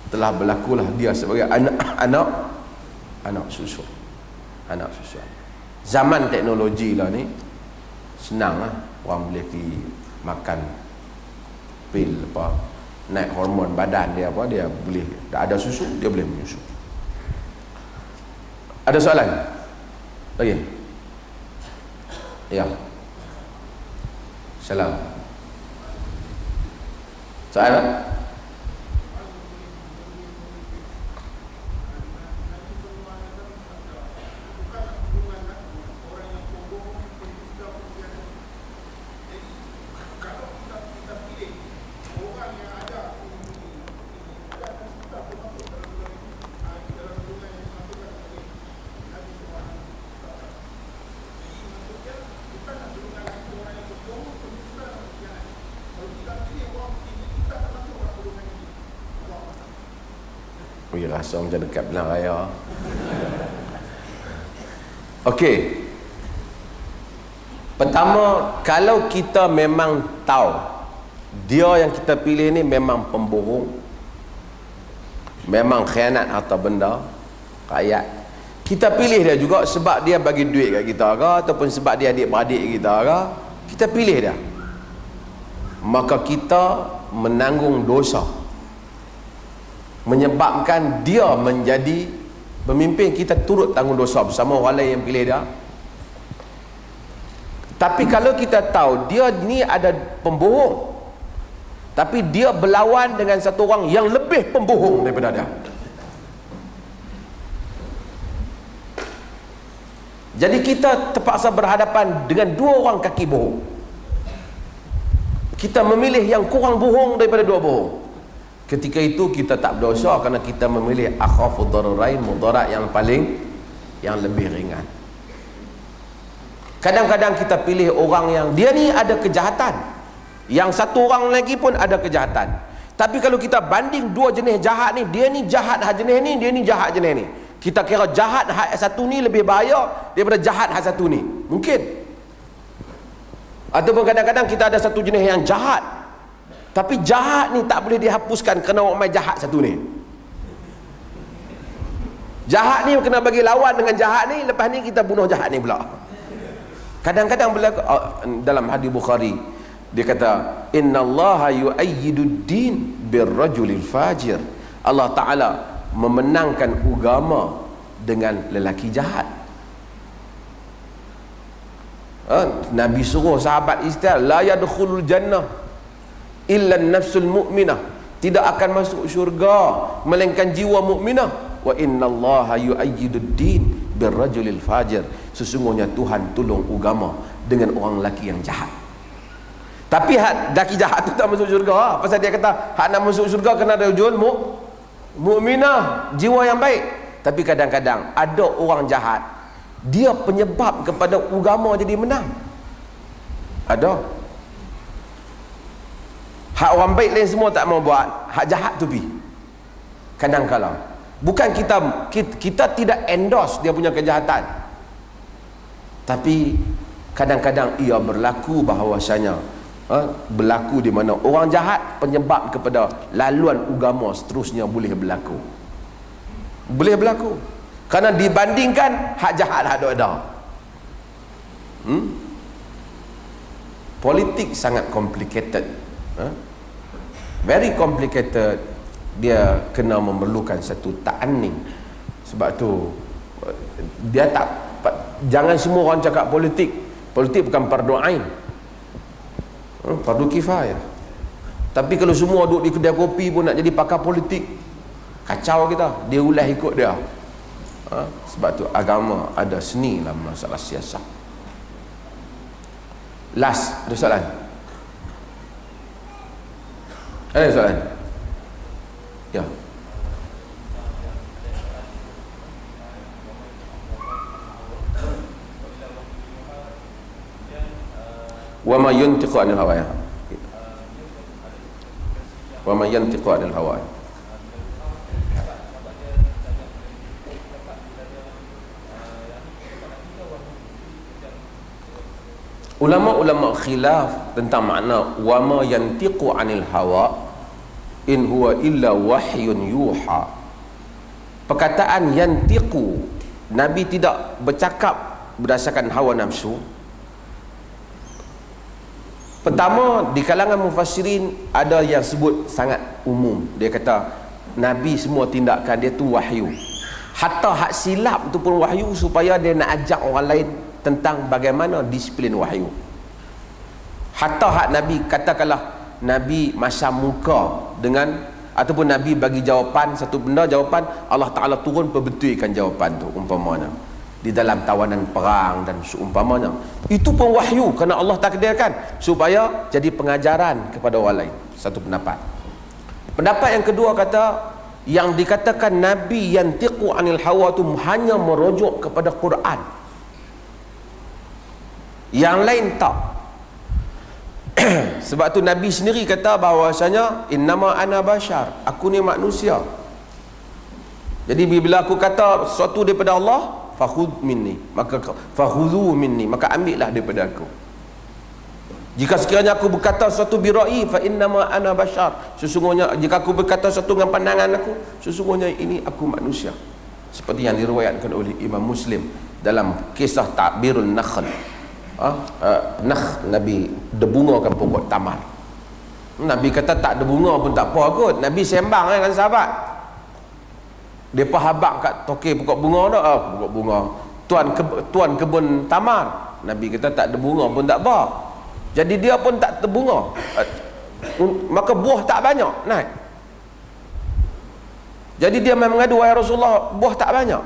telah berlakulah dia sebagai anak susu. Anak susuan. Zaman teknologi lah ni, senang lah orang boleh pergi makan pil apa, naik hormon badan dia apa, dia boleh, tak ada susu dia boleh menyusu. Ada soalan lagi? Ya, salam. Soalan? Rasa macam dekat belah raya. Okey. Pertama, kalau kita memang tahu dia yang kita pilih ni memang pembohong, memang khianat harta benda rakyat, kita pilih dia juga sebab dia bagi duit kat kita ke, ataupun sebab dia adik-beradik kita ke, kita pilih dia, maka kita menanggung dosa menyebabkan dia menjadi pemimpin. Kita turut tanggung dosa bersama orang lain yang pilih dia. Tapi kalau kita tahu dia ni ada pembohong, tapi dia berlawan dengan satu orang yang lebih pembohong daripada dia, jadi kita terpaksa berhadapan dengan dua orang kaki bohong. Kita memilih yang kurang bohong daripada dua bohong. Ketika itu kita tak berdosa kerana kita memilih akhafu dararain, mudarat yang lebih ringan. Kadang-kadang kita pilih orang yang dia ni ada kejahatan, yang satu orang lagi pun ada kejahatan. Tapi kalau kita banding dua jenis jahat ni, dia ni jahat hak jenis ni, dia ni jahat jenis ni, kita kira jahat hak satu ni lebih bahaya daripada jahat hak satu ni. Mungkin. Ataupun kadang-kadang kita ada satu jenis yang jahat, tapi jahat ni tak boleh dihapuskan kerana orang main jahat satu ni. Jahat ni kena bagi lawan dengan jahat ni, lepas ni kita bunuh jahat ni pula. Kadang-kadang berlaku dalam hadis Bukhari, dia kata innallaha yu'ayyidud din birrajulil fajir. Allah Ta'ala memenangkan agama dengan lelaki jahat. Nabi suruh sahabat istighfar, la yadkhulul jannah illa nafsul mu'minah, tidak akan masuk syurga melainkan jiwa mukminah. Wa innallaha yu'ayyidud din birrajulil fajir, sesungguhnya Tuhan tolong agama dengan orang lelaki yang jahat. Tapi lelaki jahat tu tak masuk syurga. Pasal dia kata hak nak masuk syurga kena ada rajul mukminah, jiwa yang baik. Tapi kadang-kadang ada orang jahat, dia penyebab kepada agama jadi menang. Ada. Hak orang baik lain semua tak mau buat, hak jahat tu pi. Kadang-kadang bukan kita tidak endorse dia punya kejahatan, tapi kadang-kadang ia berlaku bahawasanya berlaku di mana orang jahat penyebab kepada laluan agama seterusnya boleh berlaku. Boleh berlaku kerana dibandingkan hak jahat hak ada. Politik sangat complicated, very complicated. Dia kena memerlukan satu ta'anni. Sebab tu dia tak, jangan semua orang cakap politik bukan fardu ain, fardu kifayah. Tapi kalau semua duduk di kedai kopi pun nak jadi pakar politik, kacau kita, dia ulas ikut dia. Sebab tu agama ada seni dalam masalah siasat. Last, ada soalan? Ada soalan? Ya. Wa ma yantiqu 'anil hawa. Wa ma yantiqu 'anil hawa. Ulama-ulama khilaf tentang makna wa ma yantiqu 'anil hawa, in huwa illa wahyun yuha. Perkataan yantiqu, Nabi tidak bercakap berdasarkan hawa nafsu. Pertama, di kalangan mufassirin ada yang sebut sangat umum. Dia kata Nabi semua tindakan dia tu wahyu. Hatta hak silap tu pun wahyu, supaya dia nak ajak orang lain tentang bagaimana disiplin wahyu. Hatta hak Nabi, katakanlah Nabi masam muka dengan, ataupun Nabi bagi jawapan satu benda, jawapan Allah Ta'ala turun perbetulkan jawapan tu, umpamanya di dalam tawanan perang dan seumpamanya, itu pun wahyu kerana Allah takdirkan supaya jadi pengajaran kepada orang lain. Satu pendapat. Pendapat yang kedua kata, yang dikatakan Nabi yantiqu 'anil hawa tu hanya merujuk kepada Quran, yang lain tak. Sebab tu Nabi sendiri kata bahawasanya innama ana bashar, aku ni manusia. Jadi bila aku kata sesuatu daripada Allah, fakhudh minni, maka fakhudhu minni, maka ambillah daripada aku. Jika sekiranya aku berkata sesuatu bira'i, fa innama ana bashar, sesungguhnya jika aku berkata sesuatu dengan pandangan aku, sesungguhnya ini aku manusia. Seperti yang diriwayatkan oleh Imam Muslim dalam kisah Ta'birun Nakhl. Nabi debungakan pokok tamar. Nabi kata tak ada bunga pun tak apa kot. Nabi sembang dengan sahabat. Depa habaq kat tokey pokok bunga dah. Pokok bunga. Tuan kebun tamar. Nabi kata tak ada bunga pun tak apa. Jadi dia pun tak terbunga. Maka buah tak banyak naik. Jadi dia mengadu, wahai Rasulullah, buah tak banyak.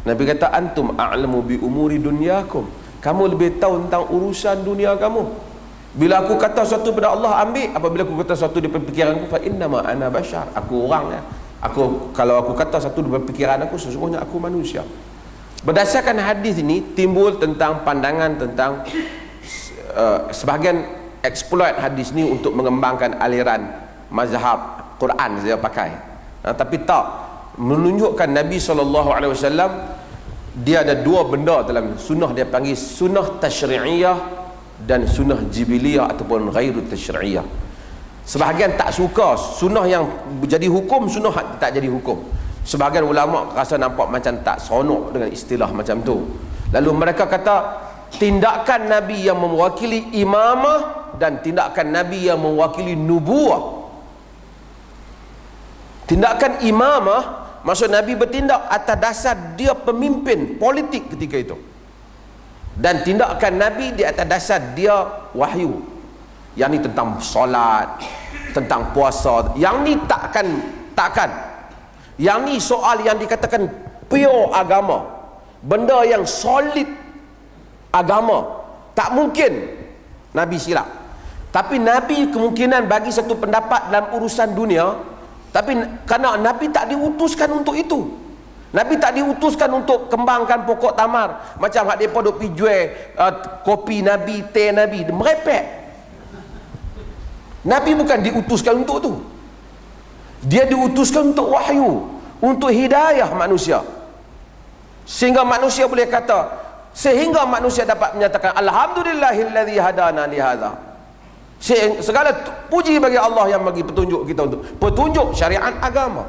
Nabi kata antum a'lamu bi umuri dunyakum, kamu lebih tahu tentang urusan dunia kamu. Bila aku kata sesuatu pada Allah ambil, apabila aku kata sesuatu di fikiranku, fa innama ana bashar, aku orang ya. Kalau aku kata sesuatu di fikiran aku, sesungguhnya aku manusia. Berdasarkan hadis ini timbul tentang pandangan tentang sebahagian exploit hadis ni untuk mengembangkan aliran mazhab Quran dia pakai. Tapi tak menunjukkan Nabi SAW dia ada dua benda dalam sunnah, dia panggil sunnah tashri'iyah dan sunnah jibiliyah ataupun ghairu tashri'iyah. Sebahagian tak suka sunnah yang jadi hukum, sunnah tak jadi hukum. Sebahagian ulama rasa nampak macam tak seronok dengan istilah macam tu. Lalu mereka kata tindakan Nabi yang mewakili imamah dan tindakan Nabi yang mewakili nubuah. Tindakan imamah maksud Nabi bertindak atas dasar dia pemimpin politik ketika itu, dan tindakan Nabi di atas dasar dia wahyu. Yang ni tentang solat, tentang puasa. Yang ni takkan. Yang ni soal yang dikatakan pure agama, benda yang solid agama, tak mungkin Nabi silap. Tapi Nabi kemungkinan bagi satu pendapat dalam urusan dunia, tapi kerana Nabi tak diutuskan untuk itu. Nabi tak diutuskan untuk kembangkan pokok tamar macam hak depa duk pi jual kopi Nabi, teh Nabi, merepek. Nabi bukan diutuskan untuk tu. Dia diutuskan untuk wahyu, untuk hidayah manusia. Sehingga manusia boleh kata, sehingga manusia dapat menyatakan alhamdulillahillazi hadana li hadza. Segala puji bagi Allah yang bagi petunjuk kita untuk petunjuk syariat agama.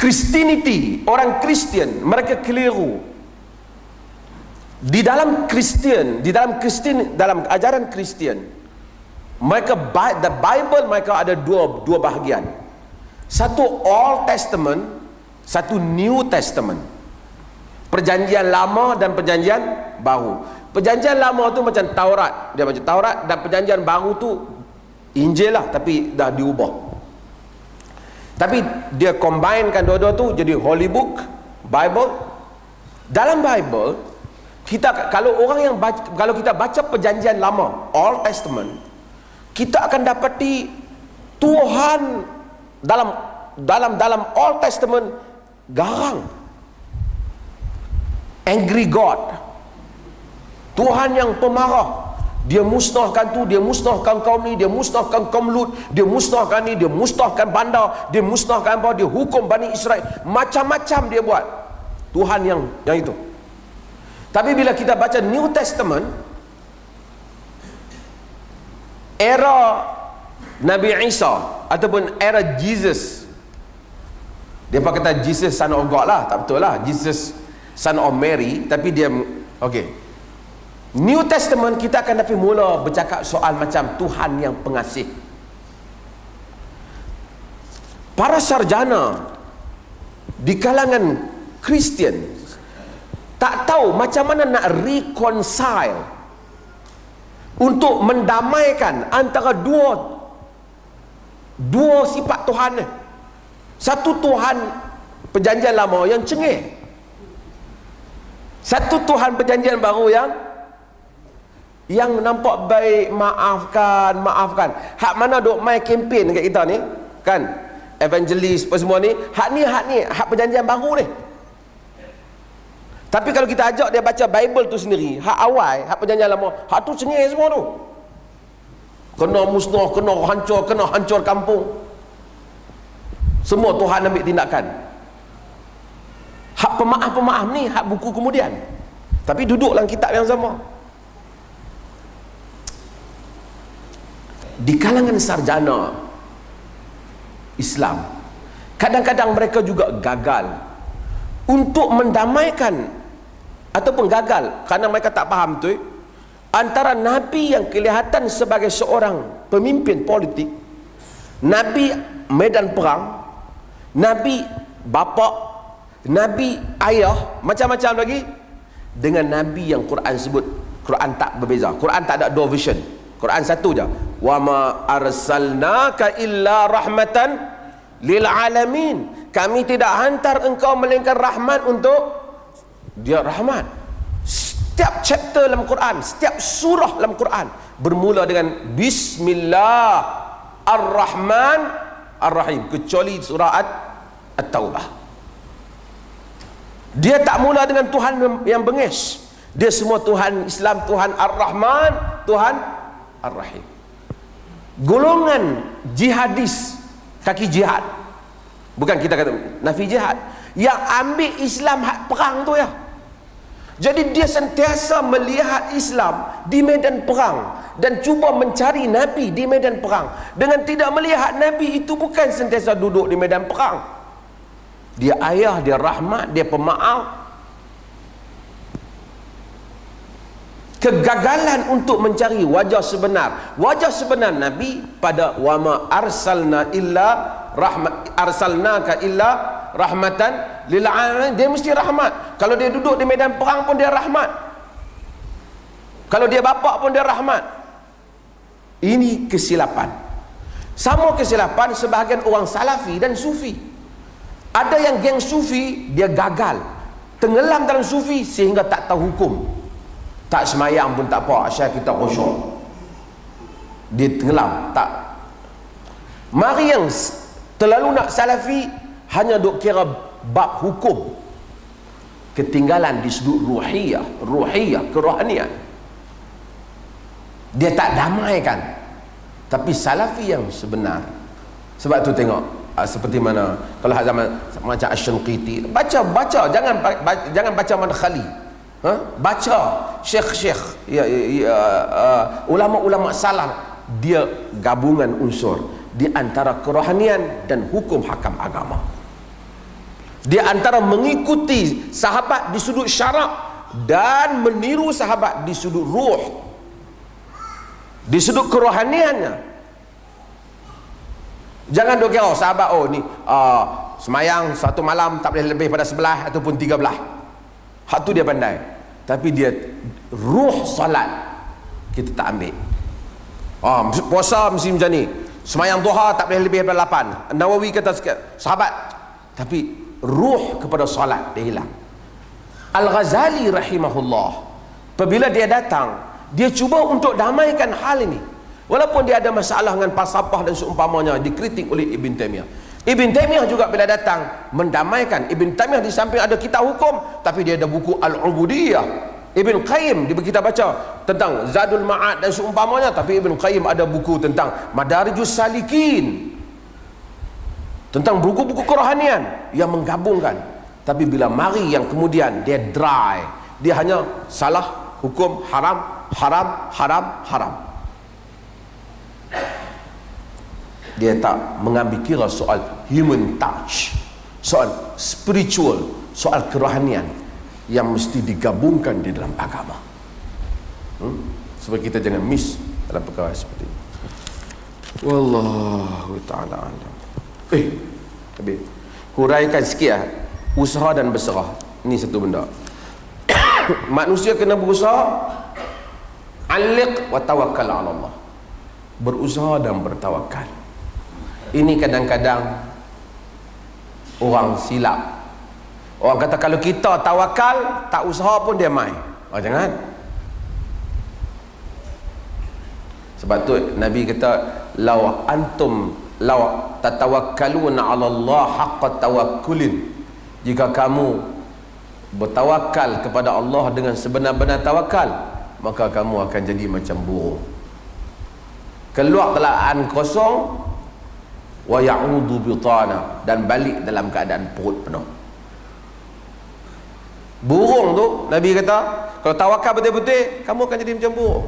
Christianity, orang Kristian, mereka keliru. Di dalam ajaran Kristian, mereka the Bible mereka ada dua bahagian. Satu Old Testament, satu New Testament. Perjanjian lama dan perjanjian baru. Perjanjian lama tu macam Taurat, dia macam Taurat, dan perjanjian baru tu Injil lah, tapi dah diubah. Tapi dia combinekan dua-dua tu jadi Holy Book, Bible. Dalam Bible, kalau kita baca perjanjian lama, Old Testament, kita akan dapati Tuhan dalam Old Testament garang. Angry God. Tuhan yang pemarah. Dia musnahkan tu, dia musnahkan kaum ni, dia musnahkan kaum Lut, dia musnahkan ni, dia musnahkan bandar, dia musnahkan apa, dia hukum Bani Israel, macam-macam dia buat. Tuhan yang itu. Tapi bila kita baca New Testament, era Nabi Isa ataupun era Jesus, dia kata Jesus son of God lah, tak betul lah, Jesus son of Mary, tapi dia okey. New Testament kita akan dapat mula bercakap soal macam Tuhan yang pengasih. Para sarjana di kalangan Kristian tak tahu macam mana nak reconcile untuk mendamaikan antara dua sifat Tuhan ni. Satu Tuhan perjanjian lama yang cengih, satu Tuhan perjanjian baru yang nampak baik, maafkan. Hak mana duk main kempen dekat kita ni, kan? Evangelis apa semua ni, hak perjanjian baru ni. Tapi kalau kita ajak dia baca Bible tu sendiri, hak awal, hak perjanjian lama, hak tu cengih semua tu. Kena musnah, kena hancur kampung. Semua Tuhan ambil tindakan. Hak pemaaf ni, hak buku kemudian. Tapi duduk dalam kitab yang sama. Di kalangan sarjana Islam, kadang-kadang mereka juga gagal untuk mendamaikan, ataupun gagal kerana mereka tak faham tu, antara Nabi yang kelihatan sebagai seorang pemimpin politik, Nabi medan perang, Nabi bapa, Nabi ayah, macam-macam lagi, dengan Nabi yang Quran sebut. Quran tak berbeza, Quran tak ada dua version, Quran satu je. Wa ma arsalnaka illa rahmatan lil alamin. Kami tidak hantar engkau melainkan rahmat untuk dia. Rahmat. Setiap chapter dalam Quran, setiap surah dalam Quran bermula dengan Bismillah Ar-Rahman Ar-Rahim, kecuali surah At-Taubah. Dia tak mula dengan Tuhan yang bengis. Dia semua Tuhan Islam, Tuhan Ar-Rahman, Tuhan Ar-Rahim. Golongan jihadis, kaki jihad, bukan kita kata nafi jihad, yang ambil Islam hak perang tu ya. Jadi dia sentiasa melihat Islam di medan perang dan cuba mencari Nabi di medan perang, dengan tidak melihat Nabi itu bukan sentiasa duduk di medan perang. Dia ayah, dia rahmat, dia pemaaf. Kegagalan untuk mencari wajah sebenar Nabi pada wama arsalnaka illa rahmatan lil alamin. Dia mesti rahmat. Kalau dia duduk di medan perang pun dia rahmat, kalau dia bapa pun dia rahmat. Ini kesilapan. Sama kesilapan sebahagian orang salafi dan sufi. Ada yang geng sufi, dia gagal, tenggelam dalam sufi sehingga tak tahu hukum. Tak semayang pun tak apa, asal kita khusyuk. Dia tenggelam, tak. Mari yang terlalu nak salafi hanya duk kira bab hukum, ketinggalan di sudut ruhiyah, kerohanian. Dia tak damaikan. Tapi salafi yang sebenar, sebab tu tengok seperti mana kalau zaman macam Asy-Syinqiti, baca jangan baca Madkhali, baca syekh-syekh ulama-ulama salaf, dia gabungan unsur di antara kerohanian dan hukum hakam agama, di antara mengikuti sahabat di sudut syarak dan meniru sahabat di sudut ruh, di sudut kerohaniannya. Jangan dok kira sahabat ni semayang satu malam tak boleh lebih pada 11 ataupun 13. Hak tu dia pandai, tapi dia ruh salat kita tak ambil. Puasa mesti macam ni, semayang duha tak boleh lebih daripada 8. Nawawi kata sahabat, tapi ruh kepada salat dia hilang. Al-Ghazali rahimahullah, apabila dia datang, dia cuba untuk damaikan hal ini. Walaupun dia ada masalah dengan falsafah dan seumpamanya, dikritik oleh Ibn Taymiyah. Ibn Taymiyah juga bila datang mendamaikan. Ibn Taymiyah di samping ada kitab hukum, tapi dia ada buku Al-Ubudiyah. Ibn Qayyim kita baca tentang Zadul Ma'ad dan seumpamanya, tapi Ibn Qayyim ada buku tentang Madarijus Salikin, tentang buku-buku kerohanian yang menggabungkan. Tapi bila mari yang kemudian dia dry, dia hanya salah hukum, haram, dia tak mengambil kira soal human touch, soal spiritual, soal kerohanian yang mesti digabungkan di dalam agama. Supaya kita jangan miss dalam perkara seperti ini. Wallahu ta'ala alam. Habis huraikan sikit usaha dan berserah. Ini satu benda. Manusia kena berusaha, aliq wa tawakkal ala Allah, berusaha dan bertawakal. Ini kadang-kadang orang silap. Orang kata kalau kita tawakal, tak usaha pun dia main. Jangan. Sebab tu Nabi kata, law tatawakkaluna 'ala Allah haqqa tawakkulin. Jika kamu bertawakal kepada Allah dengan sebenar-benar tawakal, maka kamu akan jadi macam burung keluar telaan kosong, wa ya'udu bitana, dan balik dalam keadaan perut penuh. Burung tu Nabi kata kalau tawakal betul-betul, kamu akan jadi macam burung.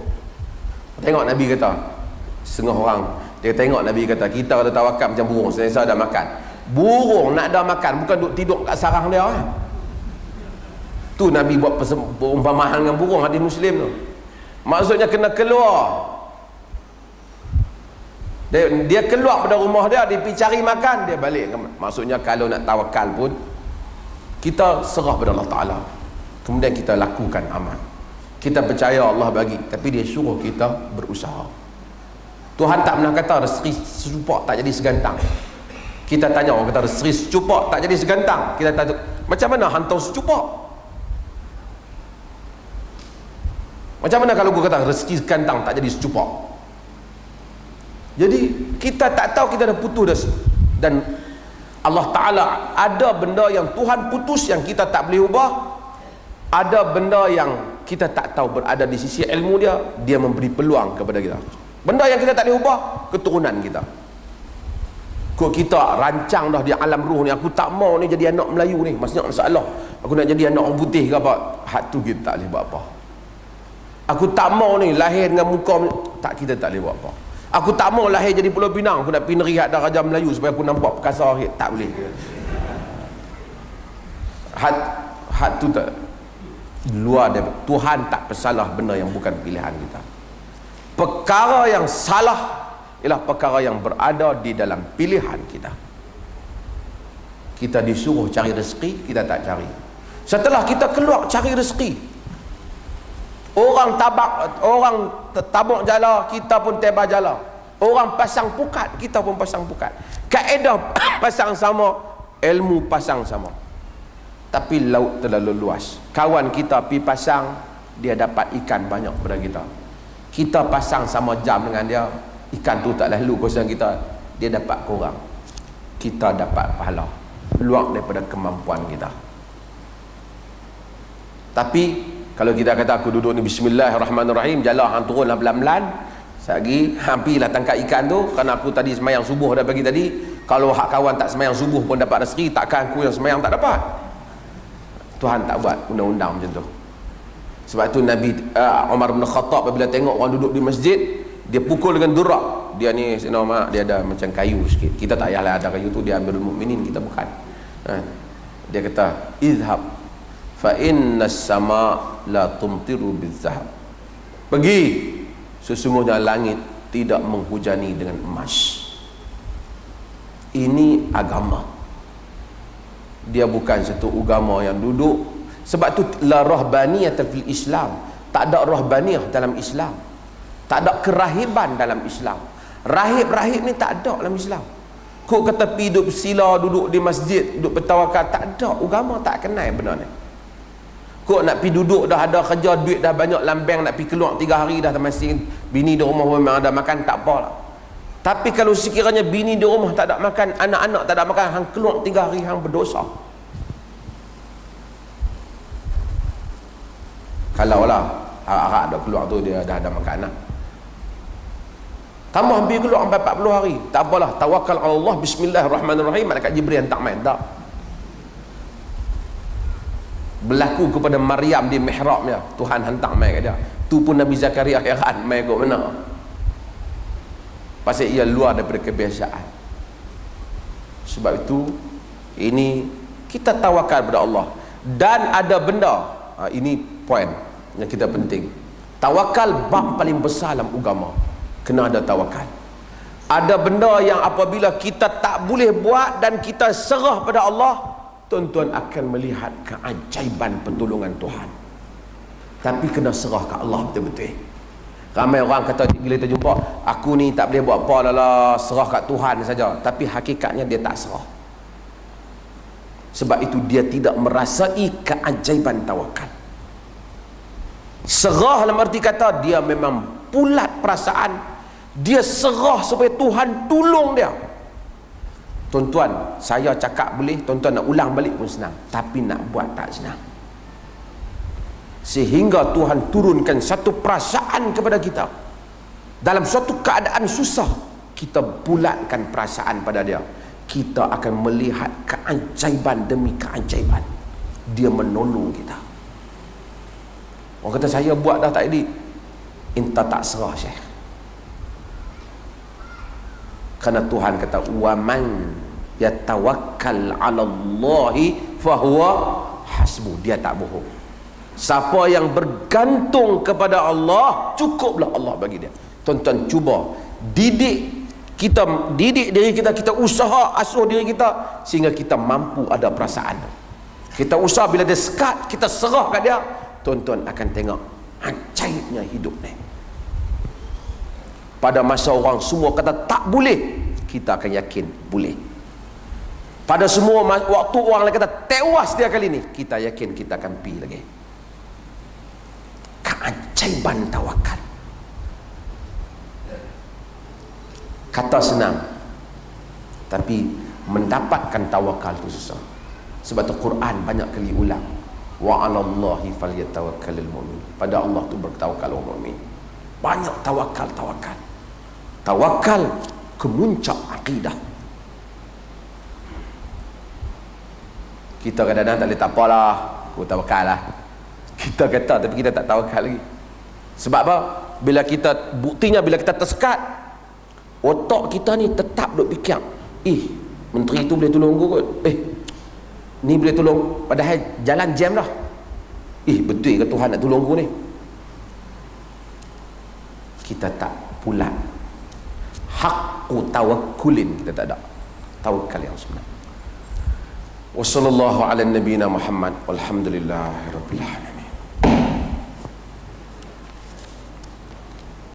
Tengok Nabi kata, setengah orang dia tengok Nabi kata, kita ada tawakal macam burung, selesa ada makan. Burung nak ada makan, bukan duk tidur kat sarang dia tu. Nabi buat perumpamaan dengan burung, hadis Muslim tu. Maksudnya kena keluar, dia keluar pada rumah dia pergi cari makan, dia balik. Maksudnya kalau nak tawakal pun, kita serah pada Allah Ta'ala, kemudian kita lakukan amal. Kita percaya Allah bagi, tapi dia suruh kita berusaha. Tuhan tak pernah kata rezeki secupak tak jadi segantang. Kita tanya orang kata rezeki secupak tak jadi segantang, kita tanya macam mana hantar secupak? Macam mana kalau gua kata rezeki segantang tak jadi secupak? Jadi kita tak tahu, kita dah putus. Dan Allah Ta'ala ada benda yang Tuhan putus yang kita tak boleh ubah. Ada benda yang kita tak tahu berada di sisi ilmu dia, dia memberi peluang kepada kita. Benda yang kita tak boleh ubah, keturunan kita. Kok kita rancang dah di alam ruh ni, aku tak mau ni jadi anak Melayu ni, maksudnya masalah aku nak jadi anak orang putih ke apa, hak tu kita tak boleh buat apa. Aku tak mau ni lahir dengan muka tak, kita tak boleh buat apa. Aku tak mau lahir jadi Pulau Pinang, aku nak pergi negeri hak Raja Melayu supaya aku nampak perkasa, tak boleh. Had tu tak luar dia. Tuhan tak bersalah benda yang bukan pilihan kita. Perkara yang salah ialah perkara yang berada di dalam pilihan kita. Kita disuruh cari rezeki, kita tak cari. Setelah kita keluar cari rezeki, orang tabuk jala, kita pun tebal jala. Orang pasang pukat, kita pun pasang pukat. Kaedah pasang sama, ilmu pasang sama, tapi laut terlalu luas. Kawan kita pi pasang, dia dapat ikan banyak daripada kita. Kita pasang sama jam dengan dia, ikan tu tak lalu kosan kita, dia dapat kurang. Kita dapat pahala luar daripada kemampuan kita. Tapi kalau kita kata aku duduk ni bismillahirrahmanirrahim, jalan hang turunlah pelan-pelan, lagi hampirlah tangkap ikan tu, kerana aku tadi semayang subuh dah pagi tadi. Kalau hak kawan tak semayang subuh pun dapat rezeki, takkan aku yang semayang tak dapat? Tuhan tak buat undang-undang macam tu. Sebab tu Nabi Umar bin Khattab apabila tengok orang duduk di masjid, dia pukul dengan durak. Dia ni dia ada macam kayu sikit. Kita tak payahlah ada kayu tu, dia Amirul Mukminin, kita bukan. Dia kata, izhab fa inna as-sama la tumtiru bizahab. Pergi, sesungguhnya langit tidak menghujani dengan emas. Ini agama. Dia bukan satu agama yang duduk. Sebab tu la rahbaniyah fil Islam. Tak ada rahbaniyah dalam Islam. Tak ada kerahiban dalam Islam. Rahib-rahib ni tak ada dalam Islam. Kok kata pi duduk sila, duduk di masjid, duduk bertawakal, tak ada. Agama tak kenal benda ni. Kok nak pi duduk dah ada kerja, duit dah banyak lambang, nak pi keluar 3 hari dah masih bini di rumah memang ada makan, tak apalah. Tapi kalau sekiranya bini di rumah tak ada makan, anak-anak tak ada makan, hang keluar 3 hari, hang berdosa. Kalau lah harap dah keluar tu dia dah ada makan lah. Tambah hampir keluar sampai 40 hari, tak apalah, tawakal Allah, bismillahirrahmanirrahim, malaikat Jibril hantar main, tak. Berlaku kepada Maryam di mihrabnya, Tuhan hantar mai kat dia. Tu pun Nabi Zakaria heran mai kat mana. Pasal ia luar daripada kebiasaan. Sebab itu ini kita tawakal kepada Allah. Dan ada benda, ini poin yang kita penting. Tawakal bab paling besar dalam agama. Kena ada tawakal. Ada benda yang apabila kita tak boleh buat dan kita serah pada Allah, tuan-tuan akan melihat keajaiban pertolongan Tuhan. Tapi kena serah ke Allah betul-betul. Ramai orang kata bila kita jumpa, aku ni tak boleh buat apa lah, serah kat Tuhan saja. Tapi hakikatnya dia tak serah. Sebab itu dia tidak merasai keajaiban tawakal. Serah dalam arti kata dia memang pulat perasaan, dia serah supaya Tuhan tolong dia. Tuan-tuan, saya cakap boleh, tuan-tuan nak ulang balik pun senang, tapi nak buat tak senang. Sehingga Tuhan turunkan satu perasaan kepada kita. Dalam suatu keadaan susah, kita bulatkan perasaan pada dia. Kita akan melihat keajaiban demi keajaiban. Dia menolong kita. Orang kata saya buat dah tak jadi, entah tak serah Syekh. Kerana Tuhan kata, waman yatawakkal 'ala Allahi fahuwa hasbuh. Dia tak bohong. Siapa yang bergantung kepada Allah, cukuplah Allah bagi dia. Tuan-tuan cuba didik diri kita, kita usaha asuh diri kita sehingga kita mampu ada perasaan. Kita usaha bila dia sekat, kita serah kat dia, tuan-tuan akan tengok ajaibnya hidup ni. Pada masa orang semua kata tak boleh, kita akan yakin boleh. Pada semua waktu orang lain kata tewas dia kali ni, kita yakin kita akan pergi lagi. Keajaiban tawakal. Kata senang, tapi mendapatkan tawakal itu susah. Sebab tu Quran banyak kali ulang, wa 'alallahi falyatawakkalul mu'min. Pada Allah tu bertawakal orang mukmin. Banyak tawakal. Tawakal kemuncak akidah. Kita kadang-kadang tak boleh, tak apalah, aku tawakal lah. Kita kata tapi kita tak tawakal lagi. Sebab apa? Buktinya bila kita tersekat, otak kita ni tetap duk fikir, menteri tu boleh tolong aku kot, ni boleh tolong, padahal jalan jam dah. Betul ke Tuhan nak tolong aku ni? Kita tak pulat. Haqqu tawakkulin kita tak ada. Tawakal yang sebenar. Wassallallahu ala nabiyina Muhammad walhamdulillahirabbil alamin.